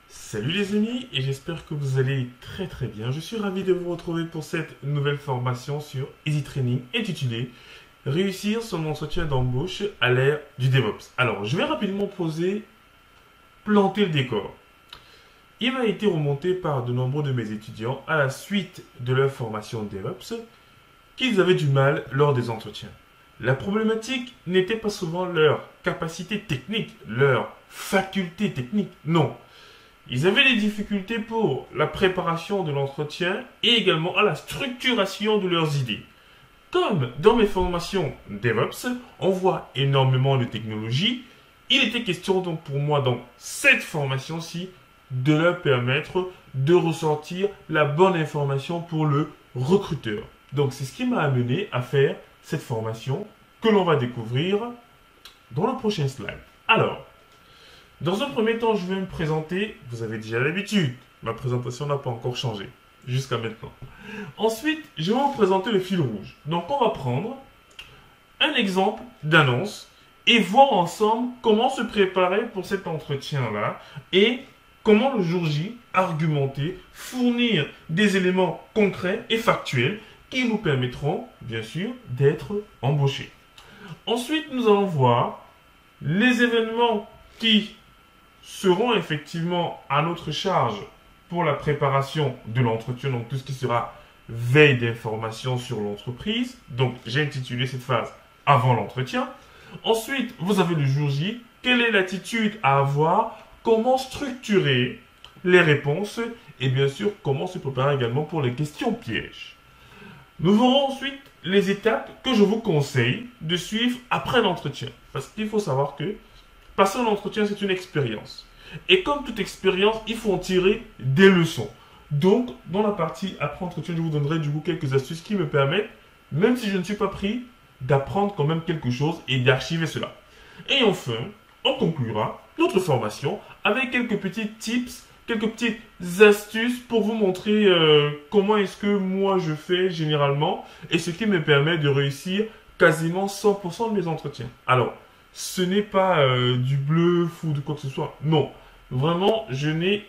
Salut les amis, et j'espère que vous allez très bien. Je suis ravi de vous retrouver pour cette nouvelle formation sur Easy Training intitulée Réussir son entretien d'embauche à l'ère du DevOps. Alors, je vais rapidement planter le décor. Il m'a été remonté par de nombreux de mes étudiants à la suite de leur formation DevOps qu'ils avaient du mal lors des entretiens. La problématique n'était pas souvent leur capacité technique, leur faculté technique, non. Ils avaient des difficultés pour la préparation de l'entretien et également à la structuration de leurs idées. Comme dans mes formations DevOps, on voit énormément de technologies, il était question donc pour moi dans cette formation-ci de leur permettre de ressortir la bonne information pour le recruteur. Donc c'est ce qui m'a amené à faire cette formation que l'on va découvrir dans le prochain slide. Alors, dans un premier temps, je vais me présenter. Vous avez déjà l'habitude. Ma présentation n'a pas encore changé jusqu'à maintenant. Ensuite, je vais vous présenter le fil rouge. Donc, on va prendre un exemple d'annonce et voir ensemble comment se préparer pour cet entretien-là et comment le jour J argumenter, fournir des éléments concrets et factuels qui nous permettront, bien sûr, d'être embauchés. Ensuite, nous allons voir les événements qui seront effectivement à notre charge pour la préparation de l'entretien, donc tout ce qui sera veille d'information sur l'entreprise. Donc, j'ai intitulé cette phase avant l'entretien. Ensuite, vous avez le jour J. Quelle est l'attitude à avoir? Comment structurer les réponses? Et bien sûr, comment se préparer également pour les questions pièges. Nous verrons ensuite les étapes que je vous conseille de suivre après l'entretien. Parce qu'il faut savoir que passer un entretien, c'est une expérience. Et comme toute expérience, il faut en tirer des leçons. Donc, dans la partie après entretien, je vous donnerai du coup quelques astuces qui me permettent, même si je ne suis pas pris, d'apprendre quand même quelque chose et d'archiver cela. Et enfin, on conclura notre formation avec quelques petits tips, quelques petites astuces pour vous montrer comment est-ce que moi je fais généralement et ce qui me permet de réussir quasiment 100% de mes entretiens. Alors, ce n'est pas du bluff ou de quoi que ce soit. Non, vraiment, je n'ai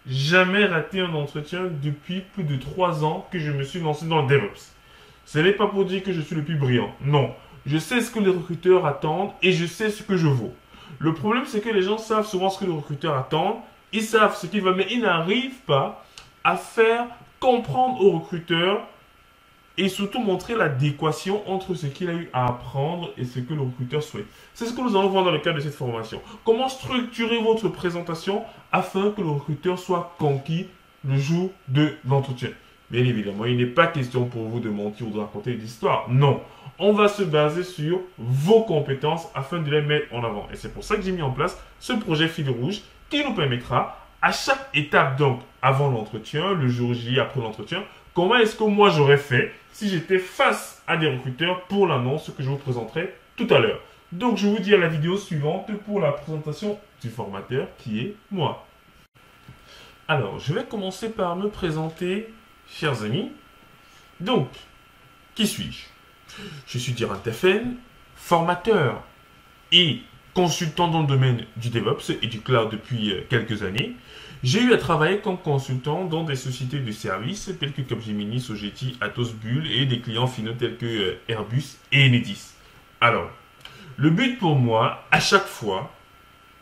jamais raté un entretien depuis plus de 3 ans que je me suis lancé dans le DevOps. Ce n'est pas pour dire que je suis le plus brillant. Non, je sais ce que les recruteurs attendent et je sais ce que je vaux. Le problème, c'est que les gens savent souvent ce que les recruteurs attendent. Ils savent ce qu'ils veulent, mais ils n'arrivent pas à faire comprendre aux recruteurs et surtout montrer l'adéquation entre ce qu'il a eu à apprendre et ce que le recruteur souhaite. C'est ce que nous allons voir dans le cadre de cette formation. Comment structurer votre présentation afin que le recruteur soit conquis le jour de l'entretien. Bien évidemment, il n'est pas question pour vous de mentir ou de raconter des histoires. Non, on va se baser sur vos compétences afin de les mettre en avant. Et c'est pour ça que j'ai mis en place ce projet fil rouge qui nous permettra à chaque étape, donc avant l'entretien, le jour J, après l'entretien, comment est-ce que moi j'aurais fait si j'étais face à des recruteurs pour l'annonce que je vous présenterai tout à l'heure. Donc je vous dis à la vidéo suivante pour la présentation du formateur qui est moi. Alors, je vais commencer par me présenter, chers amis. Donc, qui suis-je? Je suis Diran Teffen, formateur et consultant dans le domaine du DevOps et du cloud depuis quelques années. J'ai eu à travailler comme consultant dans des sociétés de services telles que Capgemini, Sogeti, Atos, Bull et des clients finaux tels que Airbus et Enedis. Alors, le but pour moi, à chaque fois,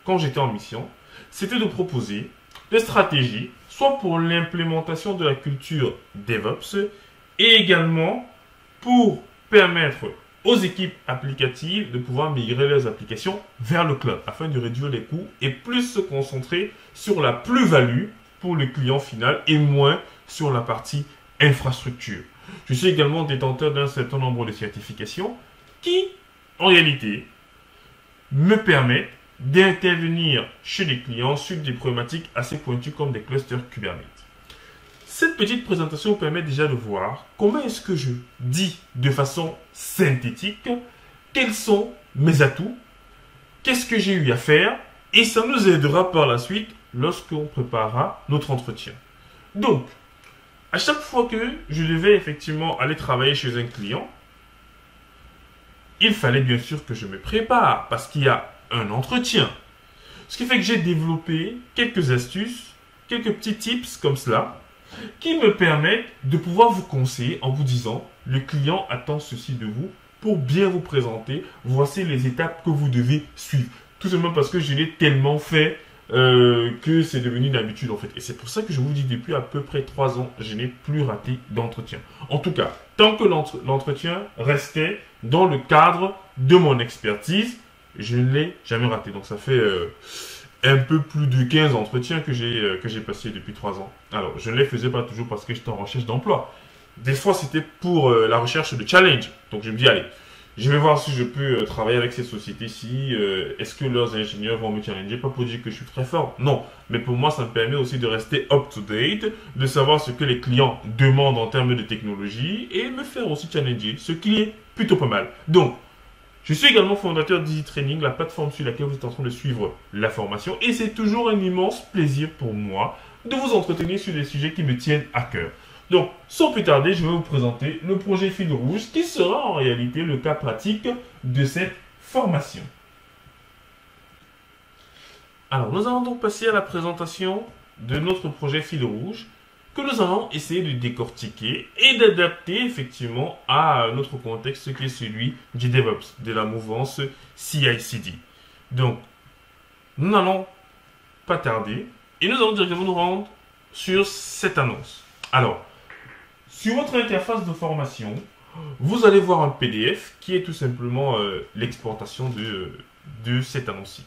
quand j'étais en mission, c'était de proposer des stratégies, soit pour l'implémentation de la culture DevOps et également pour permettre aux équipes applicatives de pouvoir migrer leurs applications vers le cloud afin de réduire les coûts et plus se concentrer sur la plus-value pour le client final et moins sur la partie infrastructure. Je suis également détenteur d'un certain nombre de certifications qui, en réalité, me permettent d'intervenir chez les clients sur des problématiques assez pointues comme des clusters Kubernetes. Cette petite présentation vous permet déjà de voir comment est-ce que je dis de façon synthétique quels sont mes atouts, qu'est-ce que j'ai eu à faire et ça nous aidera par la suite lorsqu'on préparera notre entretien. Donc, à chaque fois que je devais effectivement aller travailler chez un client, il fallait bien sûr que je me prépare parce qu'il y a un entretien. Ce qui fait que j'ai développé quelques astuces, quelques petits tips comme cela qui me permettent de pouvoir vous conseiller en vous disant le client attend ceci de vous pour bien vous présenter. Voici les étapes que vous devez suivre. Tout simplement parce que je l'ai tellement fait que c'est devenu une habitude en fait. Et c'est pour ça que je vous dis depuis à peu près 3 ans, je n'ai plus raté d'entretien. En tout cas, tant que l'entretien restait dans le cadre de mon expertise, je ne l'ai jamais raté. Donc ça fait un peu plus de 15 entretiens que j'ai passé depuis 3 ans. Alors, je ne les faisais pas toujours parce que j'étais en recherche d'emploi. Des fois, c'était pour la recherche de challenge. Donc je me dis, allez, je vais voir si je peux travailler avec ces sociétés-ci. Est-ce que leurs ingénieurs vont me challenger? Pas pour dire que je suis très fort. Non. Mais pour moi, ça me permet aussi de rester up-to-date, de savoir ce que les clients demandent en termes de technologie et me faire aussi challenger, ce qui est plutôt pas mal. Donc, je suis également fondateur d'Easy Training, la plateforme sur laquelle vous êtes en train de suivre la formation. Et c'est toujours un immense plaisir pour moi de vous entretenir sur des sujets qui me tiennent à cœur. Donc, sans plus tarder, je vais vous présenter le projet Fil Rouge qui sera en réalité le cas pratique de cette formation. Alors, nous allons donc passer à la présentation de notre projet Fil Rouge que nous allons essayer de décortiquer et d'adapter effectivement à notre contexte qui est celui du DevOps, de la mouvance CI/CD. Donc, nous n'allons pas tarder et nous allons directement nous rendre sur cette annonce. Alors, sur votre interface de formation, vous allez voir un PDF qui est tout simplement l'exportation de cette annonce-ci.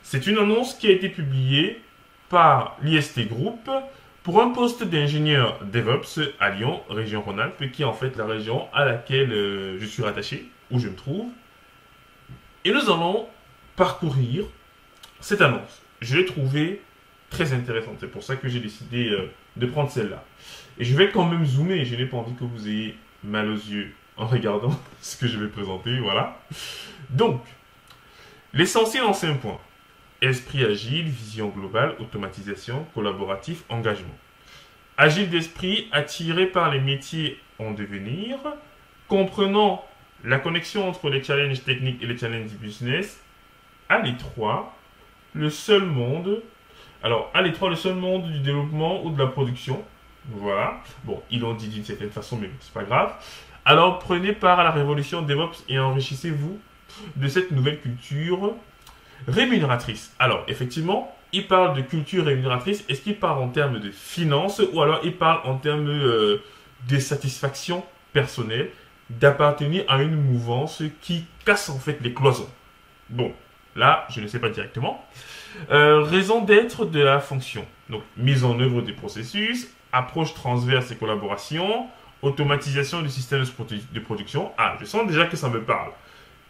C'est une annonce qui a été publiée par l'IST Group pour un poste d'ingénieur DevOps à Lyon, région Rhône-Alpes, qui est en fait la région à laquelle je suis rattaché, où je me trouve. Et nous allons parcourir cette annonce. Je l'ai trouvée très intéressante. C'est pour ça que j'ai décidé de prendre celle-là. Et je vais quand même zoomer. Je n'ai pas envie que vous ayez mal aux yeux en regardant ce que je vais présenter. Voilà. Donc, l'essentiel en 5 points. Esprit agile, vision globale, automatisation, collaboratif, engagement. Agile d'esprit, attiré par les métiers en devenir, comprenant la connexion entre les challenges techniques et les challenges business, à l'étroit, le seul monde. Alors, à l'étroit, le seul monde du développement ou de la production. Voilà. Bon, ils l'ont dit d'une certaine façon, mais c'est pas grave. Alors, prenez part à la révolution DevOps et enrichissez-vous de cette nouvelle culture rémunératrice. Alors, effectivement, il parle de culture rémunératrice. Est-ce qu'il parle en termes de finances ou alors il parle en termes de satisfaction personnelle, d'appartenir à une mouvance qui casse en fait les cloisons? Bon, là, je ne sais pas directement. Raison d'être de la fonction. Donc, mise en œuvre des processus, approche transverse et collaboration, automatisation du système de production. Ah, je sens déjà que ça me parle.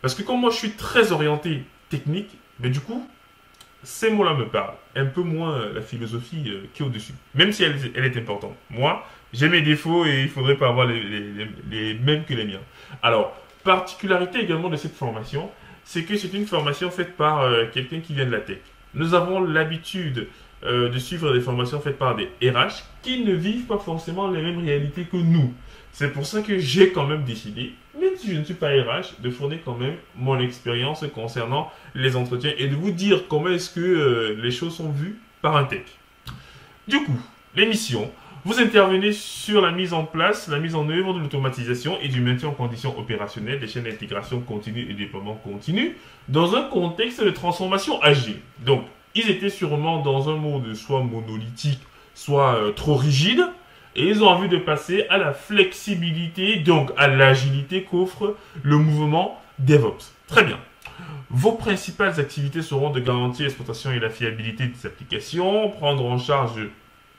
Parce que comme moi, je suis très orienté technique, mais du coup, ces mots-là me parlent. Un peu moins la philosophie qui est au-dessus. Même si elle est importante. Moi, j'ai mes défauts et il ne faudrait pas avoir les mêmes que les miens. Alors, particularité également de cette formation, c'est que c'est une formation faite par quelqu'un qui vient de la tech. Nous avons l'habitude de suivre des formations faites par des RH qui ne vivent pas forcément les mêmes réalités que nous. C'est pour ça que j'ai quand même décidé, même si je ne suis pas RH, de fournir quand même mon expérience concernant les entretiens et de vous dire comment est-ce que les choses sont vues par un tech. Du coup, l'émission, vous intervenez sur la mise en place, la mise en œuvre de l'automatisation et du maintien en condition opérationnelle des chaînes d'intégration continue et déploiement continu dans un contexte de transformation agile. Donc, ils étaient sûrement dans un monde soit monolithique, soit trop rigide. Et ils ont envie de passer à la flexibilité, donc à l'agilité qu'offre le mouvement DevOps. Très bien. Vos principales activités seront de garantir l'exploitation et la fiabilité des applications, prendre en charge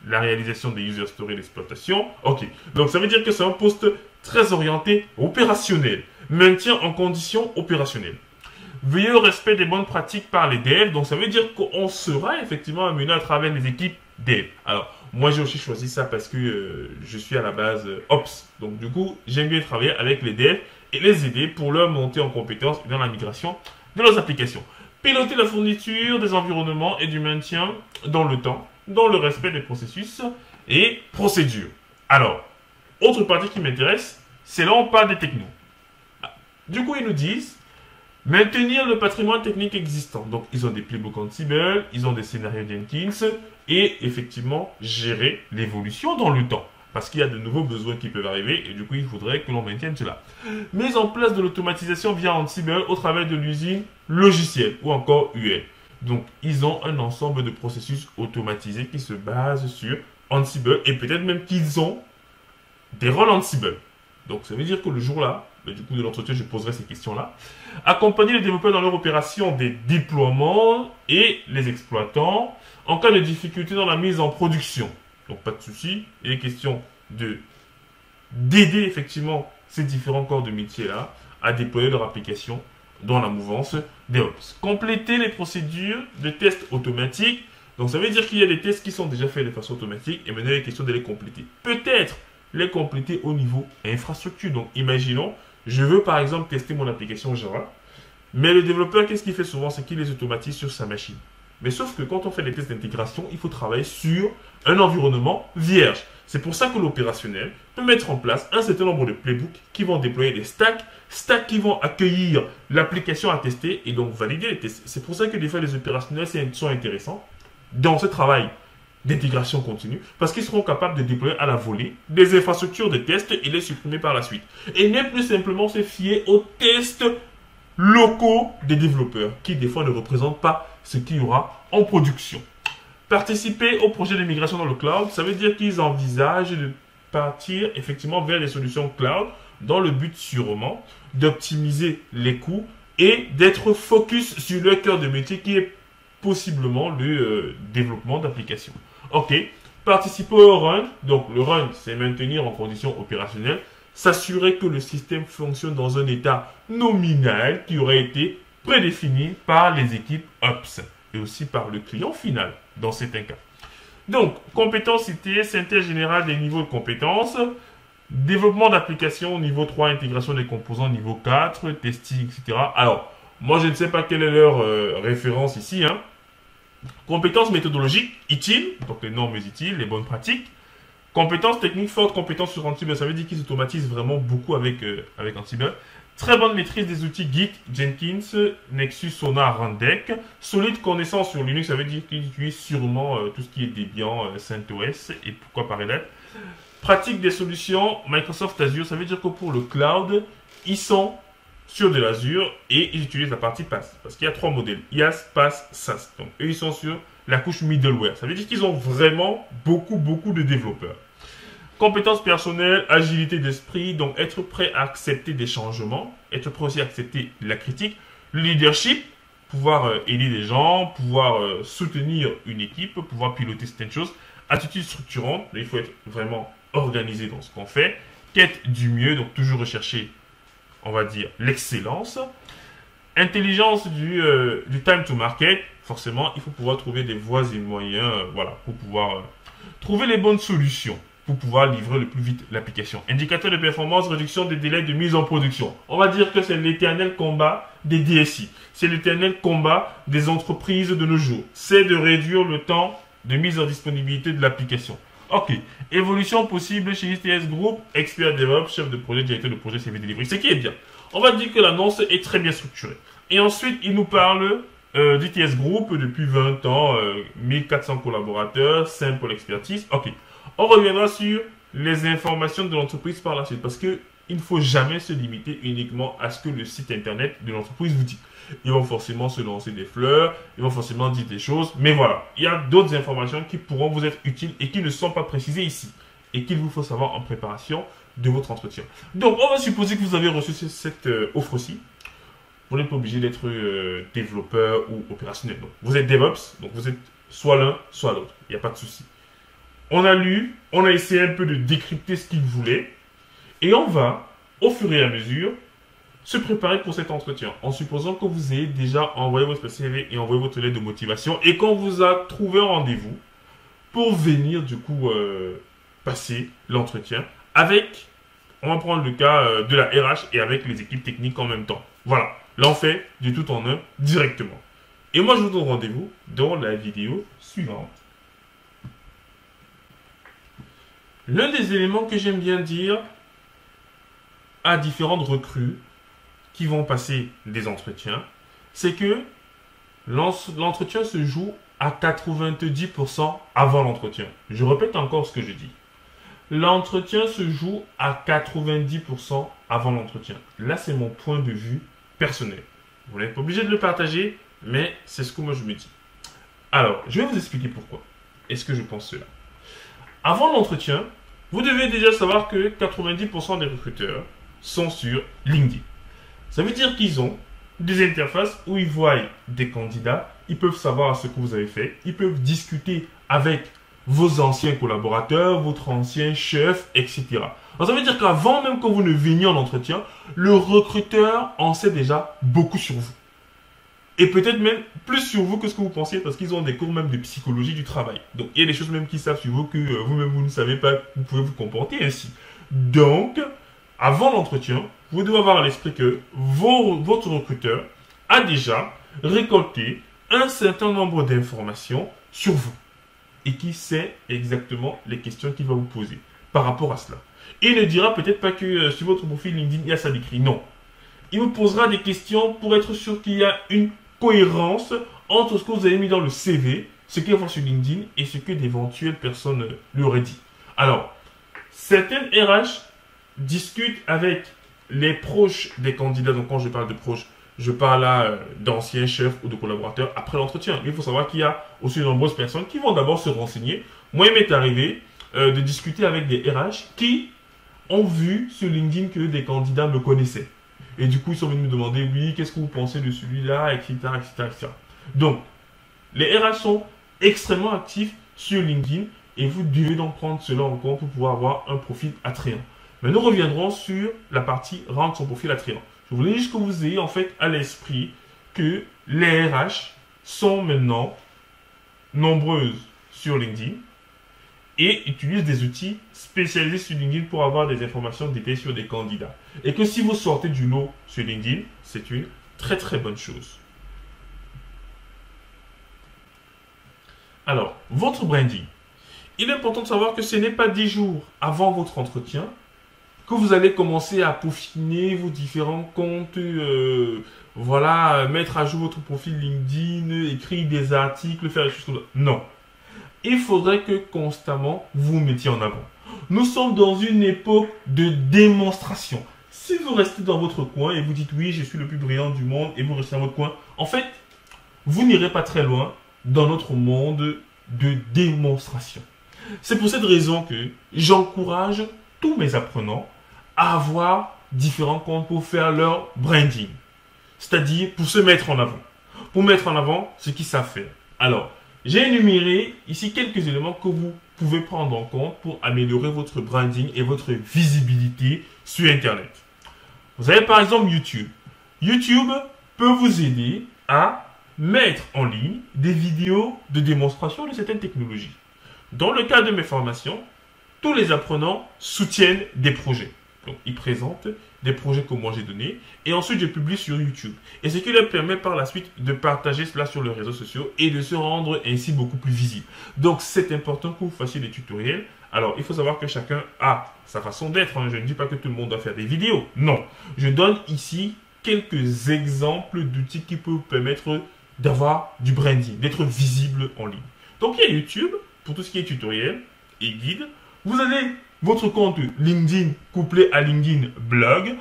la réalisation des user stories d'exploitation. Ok. Donc ça veut dire que c'est un poste très orienté opérationnel. Maintien en conditions opérationnelles. Veillez au respect des bonnes pratiques par les devs. Donc ça veut dire qu'on sera effectivement amené à travers les équipes dev. Alors, moi j'ai aussi choisi ça parce que je suis à la base Ops. Donc du coup, j'aime bien travailler avec les devs et les aider pour leur monter en compétences dans la migration de leurs applications. Piloter la fourniture des environnements et du maintien dans le temps, dans le respect des processus et procédures. Alors, autre partie qui m'intéresse, c'est là où on parle des technos. Du coup, ils nous disent Maintenir le patrimoine technique existant. Donc, ils ont des playbooks Ansible, ils ont des scénarios Jenkins et effectivement gérer l'évolution dans le temps. Parce qu'il y a de nouveaux besoins qui peuvent arriver et du coup, il faudrait que l'on maintienne cela. Mise en place de l'automatisation via Ansible au travers de l'usine logicielle ou encore UL. Donc, ils ont un ensemble de processus automatisés qui se basent sur Ansible et peut-être même qu'ils ont des rôles Ansible. Donc, ça veut dire que le jour-là, du coup, de l'entretien, je poserai ces questions-là. Accompagner les développeurs dans leur opération des déploiements et les exploitants en cas de difficulté dans la mise en production. Donc, pas de souci. Il est question d'aider effectivement ces différents corps de métier-là à déployer leur application dans la mouvance DevOps. Compléter les procédures de tests automatiques. Donc, ça veut dire qu'il y a des tests qui sont déjà faits de façon automatique et maintenant, il est question de les compléter. Peut-être les compléter au niveau infrastructure. Donc, imaginons, je veux par exemple tester mon application Java, mais le développeur, qu'est-ce qu'il fait souvent? C'est qu'il les automatise sur sa machine. Mais sauf que quand on fait des tests d'intégration, il faut travailler sur un environnement vierge. C'est pour ça que l'opérationnel peut mettre en place un certain nombre de playbooks qui vont déployer des stacks qui vont accueillir l'application à tester et donc valider les tests. C'est pour ça que des fois les opérationnels sont intéressants dans ce travail d'intégration continue, parce qu'ils seront capables de déployer à la volée des infrastructures de tests et les supprimer par la suite. Et ne plus simplement se fier aux tests locaux des développeurs, qui des fois ne représentent pas ce qu'il y aura en production. Participer au projet de migration dans le cloud, ça veut dire qu'ils envisagent de partir effectivement vers des solutions cloud dans le but sûrement d'optimiser les coûts et d'être focus sur leur cœur de métier qui est possiblement le développement d'applications. Ok, participer au run. Donc le run, c'est maintenir en condition opérationnelle, s'assurer que le système fonctionne dans un état nominal qui aurait été prédéfini par les équipes Ops et aussi par le client final dans certains cas. Donc, compétences citées, synthèse générale des niveaux de compétences, développement d'applications niveau 3, intégration des composants niveau 4, testing, etc. Alors, moi je ne sais pas quelle est leur référence ici, hein. Compétences méthodologiques, utiles, donc les normes utiles, les bonnes pratiques. Compétences techniques fortes, compétences sur Ansible, ça veut dire qu'ils automatisent vraiment beaucoup avec Ansible. Très bonne maîtrise des outils Git, Jenkins, Nexus, Sonar, Rundeck. Solide connaissance sur Linux, ça veut dire qu'ils utilisent sûrement tout ce qui est Debian, CentOS et pourquoi pas Red Hat. Pratique des solutions Microsoft Azure, ça veut dire que pour le cloud, ils sont sur de l'Azure et ils utilisent la partie PaaS. Parce qu'il y a 3 modèles, IaaS, PaaS, SaaS. Donc eux, ils sont sur la couche middleware. Ça veut dire qu'ils ont vraiment beaucoup de développeurs. Compétences personnelles, agilité d'esprit, donc être prêt à accepter des changements, être prêt aussi à accepter la critique. Leadership, pouvoir aider les gens, pouvoir soutenir une équipe, pouvoir piloter certaines choses. Attitude structurante, il faut être vraiment organisé dans ce qu'on fait. Quête du mieux, donc toujours rechercher, on va dire, l'excellence. Intelligence du time to market, forcément, il faut pouvoir trouver des voies et moyens, voilà, pour pouvoir trouver les bonnes solutions, pour pouvoir livrer le plus vite l'application. Indicateur de performance, réduction des délais de mise en production. On va dire que c'est l'éternel combat des DSI. C'est l'éternel combat des entreprises de nos jours. C'est de réduire le temps de mise en disponibilité de l'application. Ok. Évolution possible chez ITS Group, expert DevOps, chef de projet, directeur de projet CV Delivery. Ce qui est bien. On va dire que l'annonce est très bien structurée. Et ensuite, il nous parle d'ITS Group depuis 20 ans, 1400 collaborateurs, simple expertise. Ok. On reviendra sur les informations de l'entreprise par la suite parce que il ne faut jamais se limiter uniquement à ce que le site internet de l'entreprise vous dit. Ils vont forcément se lancer des fleurs, ils vont forcément dire des choses, mais voilà, il y a d'autres informations qui pourront vous être utiles et qui ne sont pas précisées ici et qu'il vous faut savoir en préparation de votre entretien. Donc, on va supposer que vous avez reçu cette offre-ci. Vous n'êtes pas obligé d'être développeur ou opérationnel. Donc, vous êtes DevOps, donc vous êtes soit l'un, soit l'autre. Il n'y a pas de souci. On a lu, on a essayé un peu de décrypter ce qu'il voulait et on va, au fur et à mesure, se préparer pour cet entretien en supposant que vous ayez déjà envoyé votre CV et envoyé votre lettre de motivation et qu'on vous a trouvé un rendez-vous pour venir du coup passer l'entretien avec, on va prendre le cas de la RH et avec les équipes techniques en même temps. Voilà, là on fait du tout en un directement. Et moi je vous donne rendez-vous dans la vidéo suivante. L'un des éléments que j'aime bien dire à différentes recrues, qui vont passer des entretiens, c'est que l'entretien se joue à 90% avant l'entretien. Je répète encore ce que je dis. L'entretien se joue à 90% avant l'entretien. Là, c'est mon point de vue personnel. Vous n'êtes pas obligé de le partager, mais c'est ce que moi je me dis. Alors, je vais vous expliquer pourquoi. Est-ce que je pense cela? Avant l'entretien, vous devez déjà savoir que 90% des recruteurs sont sur LinkedIn. Ça veut dire qu'ils ont des interfaces où ils voient des candidats, ils peuvent savoir ce que vous avez fait, ils peuvent discuter avec vos anciens collaborateurs, votre ancien chef, etc. Alors ça veut dire qu'avant même que vous ne veniez en entretien, le recruteur en sait déjà beaucoup sur vous. Et peut-être même plus sur vous que ce que vous pensiez, parce qu'ils ont des cours même de psychologie du travail. Donc il y a des choses même qu'ils savent sur vous que vous-même vous ne savez pas que vous pouvez vous comporter ainsi. Donc, avant l'entretien, vous devez avoir à l'esprit que votre recruteur a déjà récolté un certain nombre d'informations sur vous et qui sait exactement les questions qu'il va vous poser par rapport à cela. Il ne dira peut-être pas que sur votre profil LinkedIn, il y a ça d'écrit. Non. Il vous posera des questions pour être sûr qu'il y a une cohérence entre ce que vous avez mis dans le CV, ce qu'il y a sur LinkedIn et ce que d'éventuelles personnes lui auraient dit. Alors, certaines RH discutent avec les proches des candidats. Donc, quand je parle de proches, je parle là d'anciens chefs ou de collaborateurs après l'entretien. Il faut savoir qu'il y a aussi de nombreuses personnes qui vont d'abord se renseigner. Moi, il m'est arrivé de discuter avec des RH qui ont vu sur LinkedIn que des candidats me connaissaient. Et du coup, ils sont venus me demander, oui, qu'est-ce que vous pensez de celui-là, etc., etc., etc. Donc, les RH sont extrêmement actifs sur LinkedIn et vous devez donc prendre cela en compte pour pouvoir avoir un profil attrayant. Mais nous reviendrons sur la partie rendre son profil attrayant. Je voulais juste que vous ayez en fait à l'esprit que les RH sont maintenant nombreuses sur LinkedIn et utilisent des outils spécialisés sur LinkedIn pour avoir des informations détaillées sur des candidats. Et que si vous sortez du lot sur LinkedIn, c'est une très très bonne chose. Alors, votre branding. Il est important de savoir que ce n'est pas 10 jours avant votre entretien que vous allez commencer à peaufiner vos différents comptes, voilà, mettre à jour votre profil LinkedIn, écrire des articles, faire des choses comme ça. Non. Il faudrait que constamment vous vous mettiez en avant. Nous sommes dans une époque de démonstration. Si vous restez dans votre coin et vous dites oui, je suis le plus brillant du monde et vous restez dans votre coin, en fait, vous n'irez pas très loin dans notre monde de démonstration. C'est pour cette raison que j'encourage tous mes apprenants à avoir différents comptes pour faire leur branding. C'est-à-dire pour se mettre en avant. Pour mettre en avant ce qu'ils savent faire. Alors, j'ai énuméré ici quelques éléments que vous pouvez prendre en compte pour améliorer votre branding et votre visibilité sur Internet. Vous avez par exemple YouTube. YouTube peut vous aider à mettre en ligne des vidéos de démonstration de certaines technologies. Dans le cas de mes formations, tous les apprenants soutiennent des projets. Donc, ils présentent des projets que moi j'ai donnés et ensuite je publie sur YouTube. Et ce qui leur permet par la suite de partager cela sur les réseaux sociaux et de se rendre ainsi beaucoup plus visible. Donc, c'est important que vous fassiez des tutoriels. Alors, il faut savoir que chacun a sa façon d'être. Je ne dis pas que tout le monde doit faire des vidéos. Non. Je donne ici quelques exemples d'outils qui peuvent vous permettre d'avoir du branding, d'être visible en ligne. Donc, il y a YouTube pour tout ce qui est tutoriel et guide. Vous avez votre compte LinkedIn couplé à LinkedIn Blog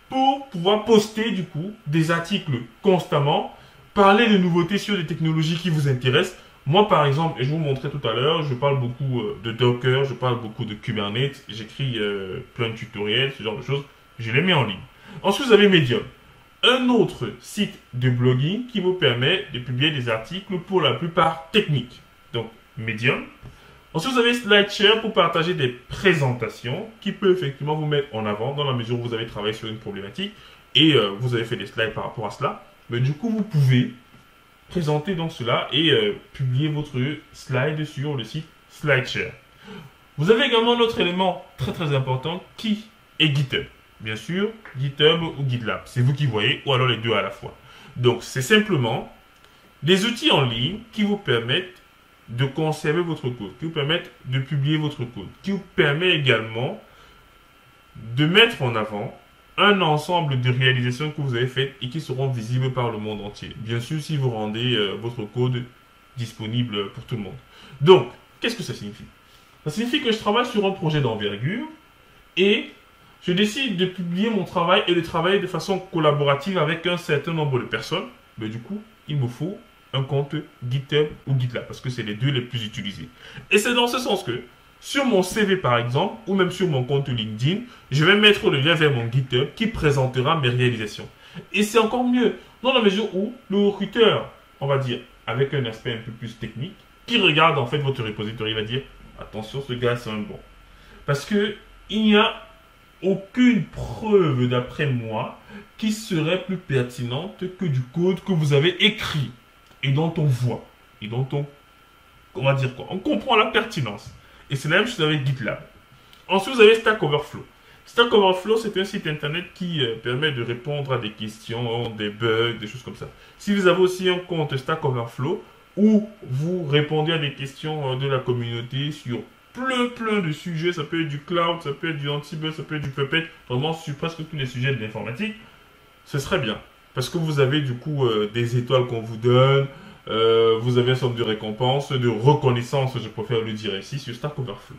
pour pouvoir poster du coup des articles constamment, parler de nouveautés sur des technologies qui vous intéressent. Moi par exemple, et je vous montrais tout à l'heure, je parle beaucoup de Docker, je parle beaucoup de Kubernetes, j'écris plein de tutoriels, ce genre de choses, je les mets en ligne. Ensuite vous avez Medium, un autre site de blogging qui vous permet de publier des articles pour la plupart techniques. Donc Medium. Ensuite, vous avez SlideShare pour partager des présentations qui peut effectivement vous mettre en avant dans la mesure où vous avez travaillé sur une problématique et vous avez fait des slides par rapport à cela. Mais du coup, vous pouvez présenter donc cela et publier votre slide sur le site SlideShare. Vous avez également un autre élément très très important qui est GitHub. Bien sûr, GitHub ou GitLab, c'est vous qui voyez ou alors les deux à la fois. Donc, c'est simplement des outils en ligne qui vous permettent de conserver votre code, qui vous permettent de publier votre code, qui vous permet également de mettre en avant un ensemble de réalisations que vous avez faites et qui seront visibles par le monde entier. Bien sûr, si vous rendez votre code disponible pour tout le monde. Donc, qu'est-ce que ça signifie? Ça signifie que je travaille sur un projet d'envergure et je décide de publier mon travail et de travailler de façon collaborative avec un certain nombre de personnes. Mais du coup, il me faut un compte GitHub ou GitLab parce que c'est les deux les plus utilisés. Et c'est dans ce sens que sur mon CV par exemple, ou même sur mon compte LinkedIn, je vais mettre le lien vers mon GitHub qui présentera mes réalisations. Et c'est encore mieux dans la mesure où le recruteur, on va dire, avec un aspect un peu plus technique, qui regarde en fait votre repository, il va dire attention, ce gars c'est un bon. Parce que il n'y a aucune preuve d'après moi qui serait plus pertinente que du code que vous avez écrit et dont on voit et dont on va dire quoi, on comprend la pertinence. Et c'est la même chose avec GitLab. Ensuite, vous avez Stack Overflow. Stack Overflow, c'est un site internet qui permet de répondre à des questions, des bugs, des choses comme ça. Si vous avez aussi un compte Stack Overflow où vous répondez à des questions de la communauté sur plein de sujets, ça peut être du cloud, ça peut être du Ansible, ça peut être du Puppet, vraiment sur presque tous les sujets de l'informatique, ce serait bien. Parce que vous avez du coup des étoiles qu'on vous donne, vous avez un certain nombre de récompenses, de reconnaissance, je préfère le dire ici, sur Stack Overflow.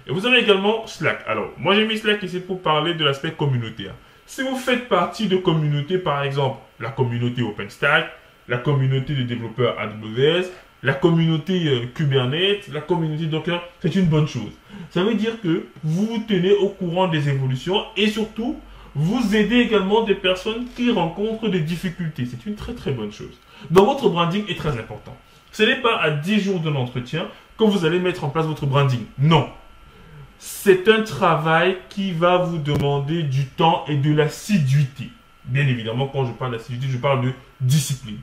Et vous avez également Slack. Alors, moi j'ai mis Slack ici pour parler de l'aspect communautaire. Si vous faites partie de communautés, par exemple, la communauté OpenStack, la communauté de développeurs AWS, la communauté Kubernetes, la communauté Docker, c'est une bonne chose. Ça veut dire que vous vous tenez au courant des évolutions et surtout, vous aidez également des personnes qui rencontrent des difficultés. C'est une très bonne chose. Donc votre branding est très important. Ce n'est pas à 10 jours de l'entretien que vous allez mettre en place votre branding. Non. C'est un travail qui va vous demander du temps et de l'assiduité. Bien évidemment, quand je parle d'assiduité, je parle de discipline.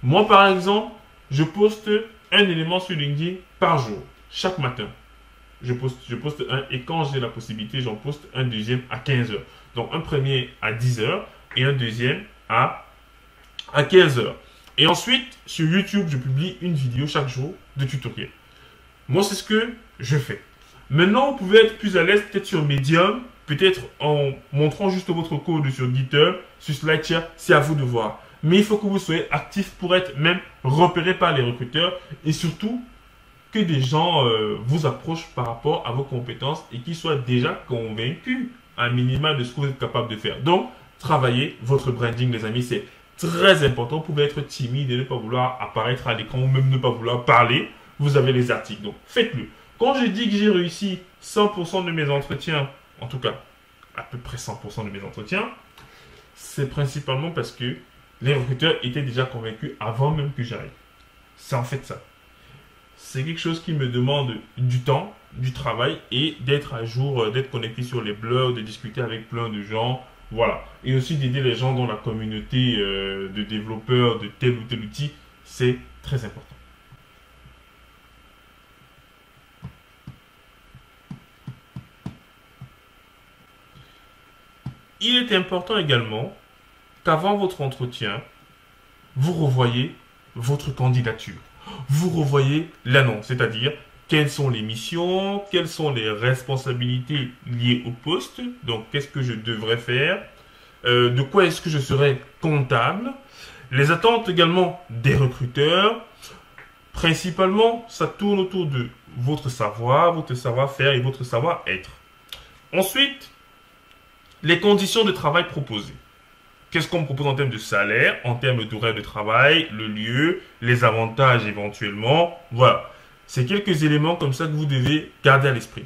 Moi, par exemple, je poste un élément sur LinkedIn par jour, chaque matin. Je poste un et quand j'ai la possibilité, j'en poste un deuxième à 15 heures. Donc un premier à 10 heures et un deuxième à 15 heures. Et ensuite, sur YouTube, je publie une vidéo chaque jour de tutoriel. Moi, c'est ce que je fais. Maintenant, vous pouvez être plus à l'aise peut-être sur Medium, peut-être en montrant juste votre code sur GitHub, sur SlideShare, c'est à vous de voir. Mais il faut que vous soyez actif pour être même repéré par les recruteurs et surtout que des gens vous approchent par rapport à vos compétences et qu'ils soient déjà convaincus à un minima de ce que vous êtes capable de faire. Donc, travaillez votre branding, les amis, c'est très important. Vous pouvez être timide et ne pas vouloir apparaître à l'écran ou même ne pas vouloir parler. Vous avez les articles, donc faites-le. Quand je dis que j'ai réussi 100% de mes entretiens, en tout cas à peu près 100% de mes entretiens, c'est principalement parce que les recruteurs étaient déjà convaincus avant même que j'arrive. C'est en fait ça. C'est quelque chose qui me demande du temps, du travail et d'être à jour, d'être connecté sur les blogs, de discuter avec plein de gens. Voilà. Et aussi d'aider les gens dans la communauté de développeurs de tel ou tel outil. C'est très important. Il est important également qu'avant votre entretien, vous revoyez votre candidature. Vous revoyez l'annonce, c'est-à-dire quelles sont les missions, quelles sont les responsabilités liées au poste, donc qu'est-ce que je devrais faire, de quoi est-ce que je serai comptable, les attentes également des recruteurs. Principalement, ça tourne autour de votre savoir-faire et votre savoir-être. Ensuite, les conditions de travail proposées. Qu'est-ce qu'on me propose en termes de salaire, en termes d'horaire de travail, le lieu, les avantages éventuellement. Voilà. C'est quelques éléments comme ça que vous devez garder à l'esprit.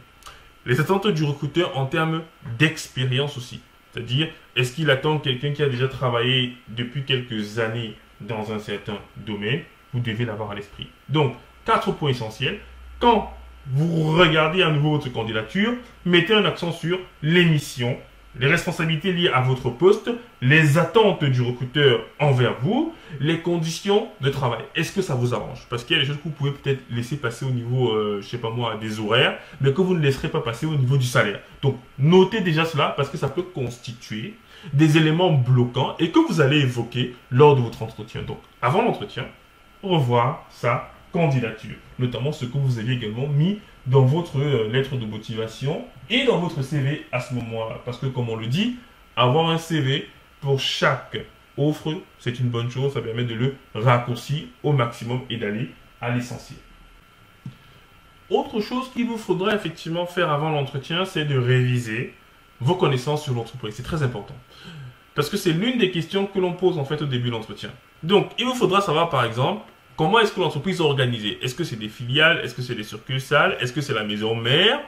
Les attentes du recruteur en termes d'expérience aussi. C'est-à-dire, est-ce qu'il attend quelqu'un qui a déjà travaillé depuis quelques années dans un certain domaine? Vous devez l'avoir à l'esprit. Donc, 4 points essentiels. Quand vous regardez à nouveau votre candidature, mettez un accent sur les missions, les responsabilités liées à votre poste, les attentes du recruteur envers vous, les conditions de travail. Est-ce que ça vous arrange? Parce qu'il y a des choses que vous pouvez peut-être laisser passer au niveau, je sais pas moi, des horaires, mais que vous ne laisserez pas passer au niveau du salaire. Donc, notez déjà cela parce que ça peut constituer des éléments bloquants et que vous allez évoquer lors de votre entretien. Donc, avant l'entretien, revoir sa candidature, notamment ce que vous aviez également mis dans votre lettre de motivation et dans votre CV à ce moment-là. Parce que comme on le dit, avoir un CV pour chaque offre, c'est une bonne chose. Ça permet de le raccourcir au maximum et d'aller à l'essentiel. Autre chose qu'il vous faudra effectivement faire avant l'entretien, c'est de réviser vos connaissances sur l'entreprise. C'est très important. Parce que c'est l'une des questions que l'on pose en fait au début de l'entretien. Donc, il vous faudra savoir par exemple, comment est-ce que l'entreprise est organisée? Est-ce que c'est des filiales? Est-ce que c'est des succursales? Est-ce que c'est la maison mère?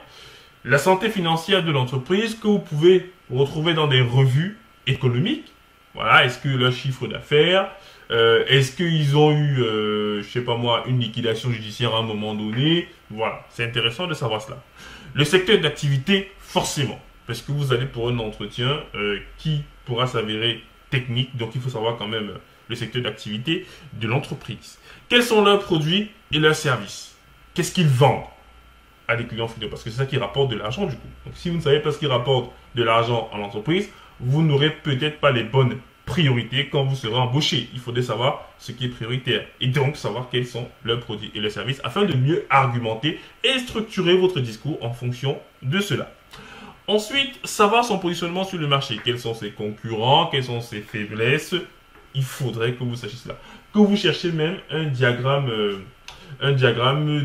La santé financière de l'entreprise que vous pouvez retrouver dans des revues économiques. Voilà, est-ce que leur chiffre d'affaires, est-ce qu'ils ont eu, je sais pas moi, une liquidation judiciaire à un moment donné? Voilà, c'est intéressant de savoir cela. Le secteur d'activité, forcément, parce que vous allez pour un entretien qui pourra s'avérer technique, donc il faut savoir quand même le secteur d'activité de l'entreprise. Quels sont leurs produits et leurs services? Qu'est-ce qu'ils vendent à des clients finaux? Parce que c'est ça qui rapporte de l'argent du coup. Donc si vous ne savez pas ce qui rapporte de l'argent à l'entreprise, vous n'aurez peut-être pas les bonnes priorités quand vous serez embauché. Il faudrait savoir ce qui est prioritaire et donc savoir quels sont leurs produits et leurs services afin de mieux argumenter et structurer votre discours en fonction de cela. Ensuite, savoir son positionnement sur le marché. Quels sont ses concurrents, quelles sont ses faiblesses. Il faudrait que vous sachiez cela. Que vous cherchez même un diagramme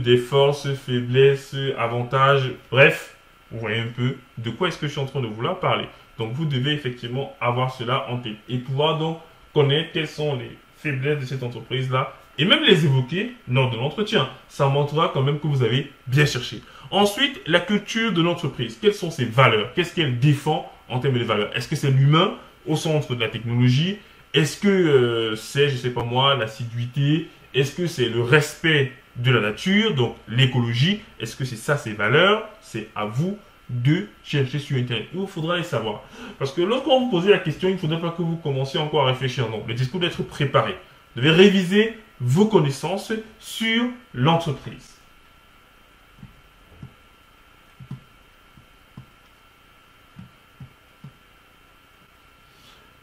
des forces, faiblesses, avantages. Bref, vous voyez un peu de quoi est-ce que je suis en train de vouloir parler. Donc, vous devez effectivement avoir cela en tête et pouvoir donc connaître quelles sont les faiblesses de cette entreprise-là et même les évoquer lors de l'entretien. Ça montrera quand même que vous avez bien cherché. Ensuite, la culture de l'entreprise. Quelles sont ses valeurs? Qu'est-ce qu'elle défend en termes de valeurs? Est-ce que c'est l'humain au centre de la technologie? Est-ce que c'est, je sais pas moi, l'assiduité? Est-ce que c'est le respect de la nature, donc l'écologie? Est-ce que c'est ça ses valeurs? C'est à vous de chercher sur Internet. Il vous faudra les savoir. Parce que lorsqu'on vous pose la question, il ne faudrait pas que vous commenciez encore à réfléchir. Non, le discours doit être préparé. Vous devez réviser vos connaissances sur l'entreprise.